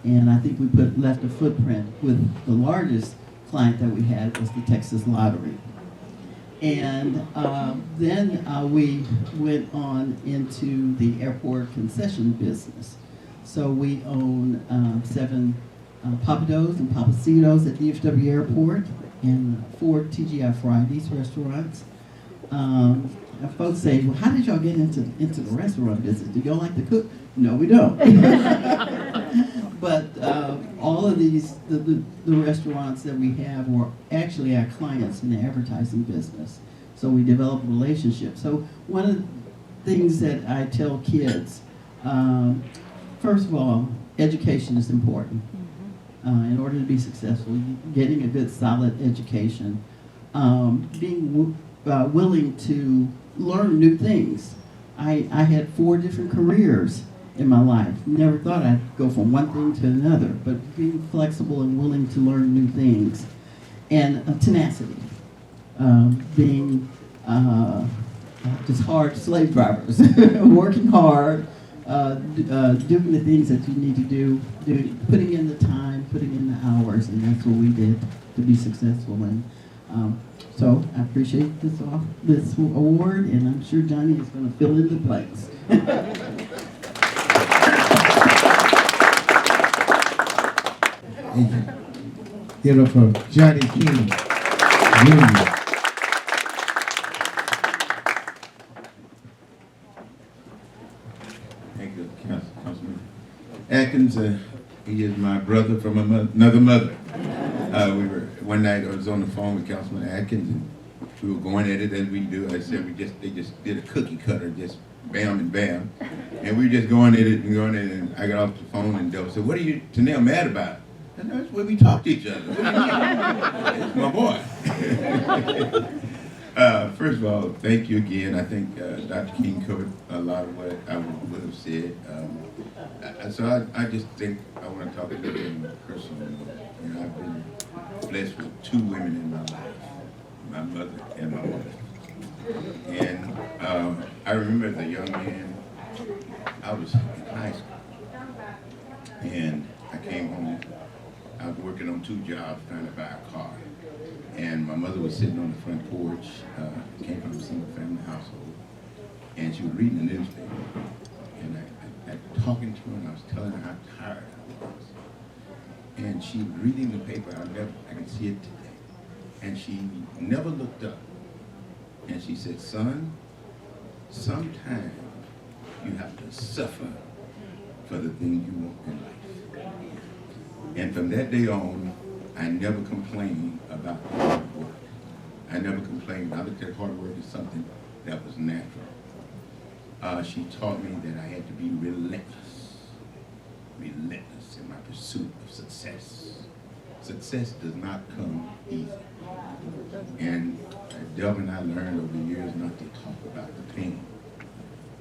And I think we left a footprint with the largest client that we had was the Texas Lottery. And then we went on into the airport concession business. So we own 7 Papados and Papacitos at DFW Airport and 4 TGI Fridays restaurants. And folks say, well, how did y'all get into the restaurant business? Do y'all like to cook? No, we don't. But all of these, the restaurants that we have were actually our clients in the advertising business. So we developed relationships. So one of the things that I tell kids, first of all, education is important. In order to be successful, getting a good, solid education, being willing to learn new things. I had 4 different careers in my life. Never thought I'd go from one thing to another, but being flexible and willing to learn new things. And tenacity, being just hard slave drivers, working hard, doing the things that you need to do, putting in the time, putting in the hours, and that's what we did to be successful. And so I appreciate this award, and I'm sure Johnny is going to fill in the blanks. Give it up for Johnny King. Thank you, Councilman Atkins. He is my brother from another mother. One night I was on the phone with Councilman Atkins, and we were going at it as we do. I said they just did a cookie cutter, just bam and bam, and we were just going at it and going at it. And I got off the phone, and Del said, "What are you, Tennell, mad about?" And that's where we talk to each other. What do you mean? It's my boy. First of all, thank you again. I think Dr. King covered a lot of what I would have said. So I just think I want to talk a little bit personally. You know, I've been blessed with 2 women in my life, my mother and my mother. And I remember as a young man, I was in high school, and I came home. I was working on 2 jobs trying to buy a car. And my mother was sitting on the front porch, came from a single family household, and she was reading the newspaper. And I talking to her, and I was telling her how tired I was. And she was reading the paper, I can see it today. And she never looked up. And she said, "Son, sometimes you have to suffer for the things you want in life." And from that day on, I never complained about hard work. I never complained. I looked at hard work as something that was natural. She taught me that I had to be relentless in my pursuit of success. Success does not come easy. And Del and I learned over the years not to talk about the pain,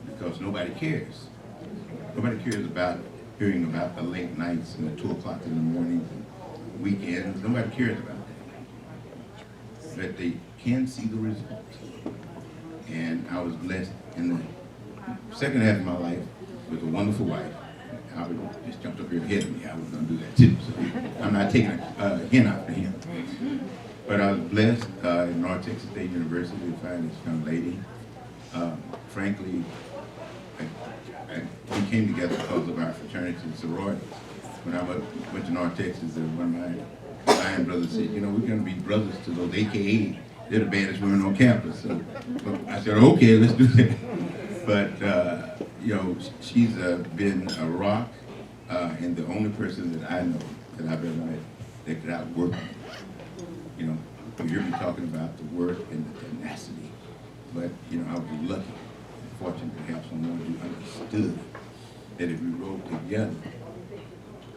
because nobody cares. Nobody cares about hearing about the late nights and the 2 o'clock in the mornings and weekends. Nobody cares about that. But they can see the results. And I was blessed in the second half of my life with a wonderful wife. Howard just jumped up here ahead of me. I was going to do that too. So I'm not taking a hint out for him. But I was blessed in North Texas State University to find this young lady. Frankly, we came together because of our fraternity and sorority. When I went to North Texas, one of my Lion brothers said, "You know, we're going to be brothers to those AKA. They're the baddest women on campus." So I said, "Okay, let's do that." But you know, she's been a rock and the only person that I know that I've ever met that could outwork me. You know, you hear me talking about the work and the tenacity, but you know, I was lucky and fortunate to have someone who understood that if we rode together,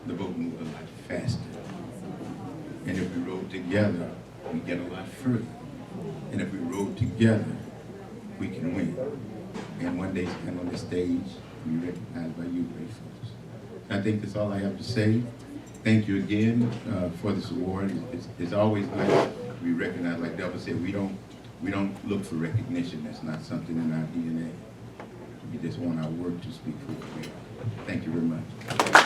the boat moved a lot faster. And if we rode together, we get a lot further. And if we rode together, we can win. And one day stand on this stage, be recognized by you great folks. I think that's all I have to say. Thank you again for this award. It's always nice to be recognized. Like Delva said, we don't look for recognition. That's not something in our DNA. We just want our work to speak for it. Thank you very much.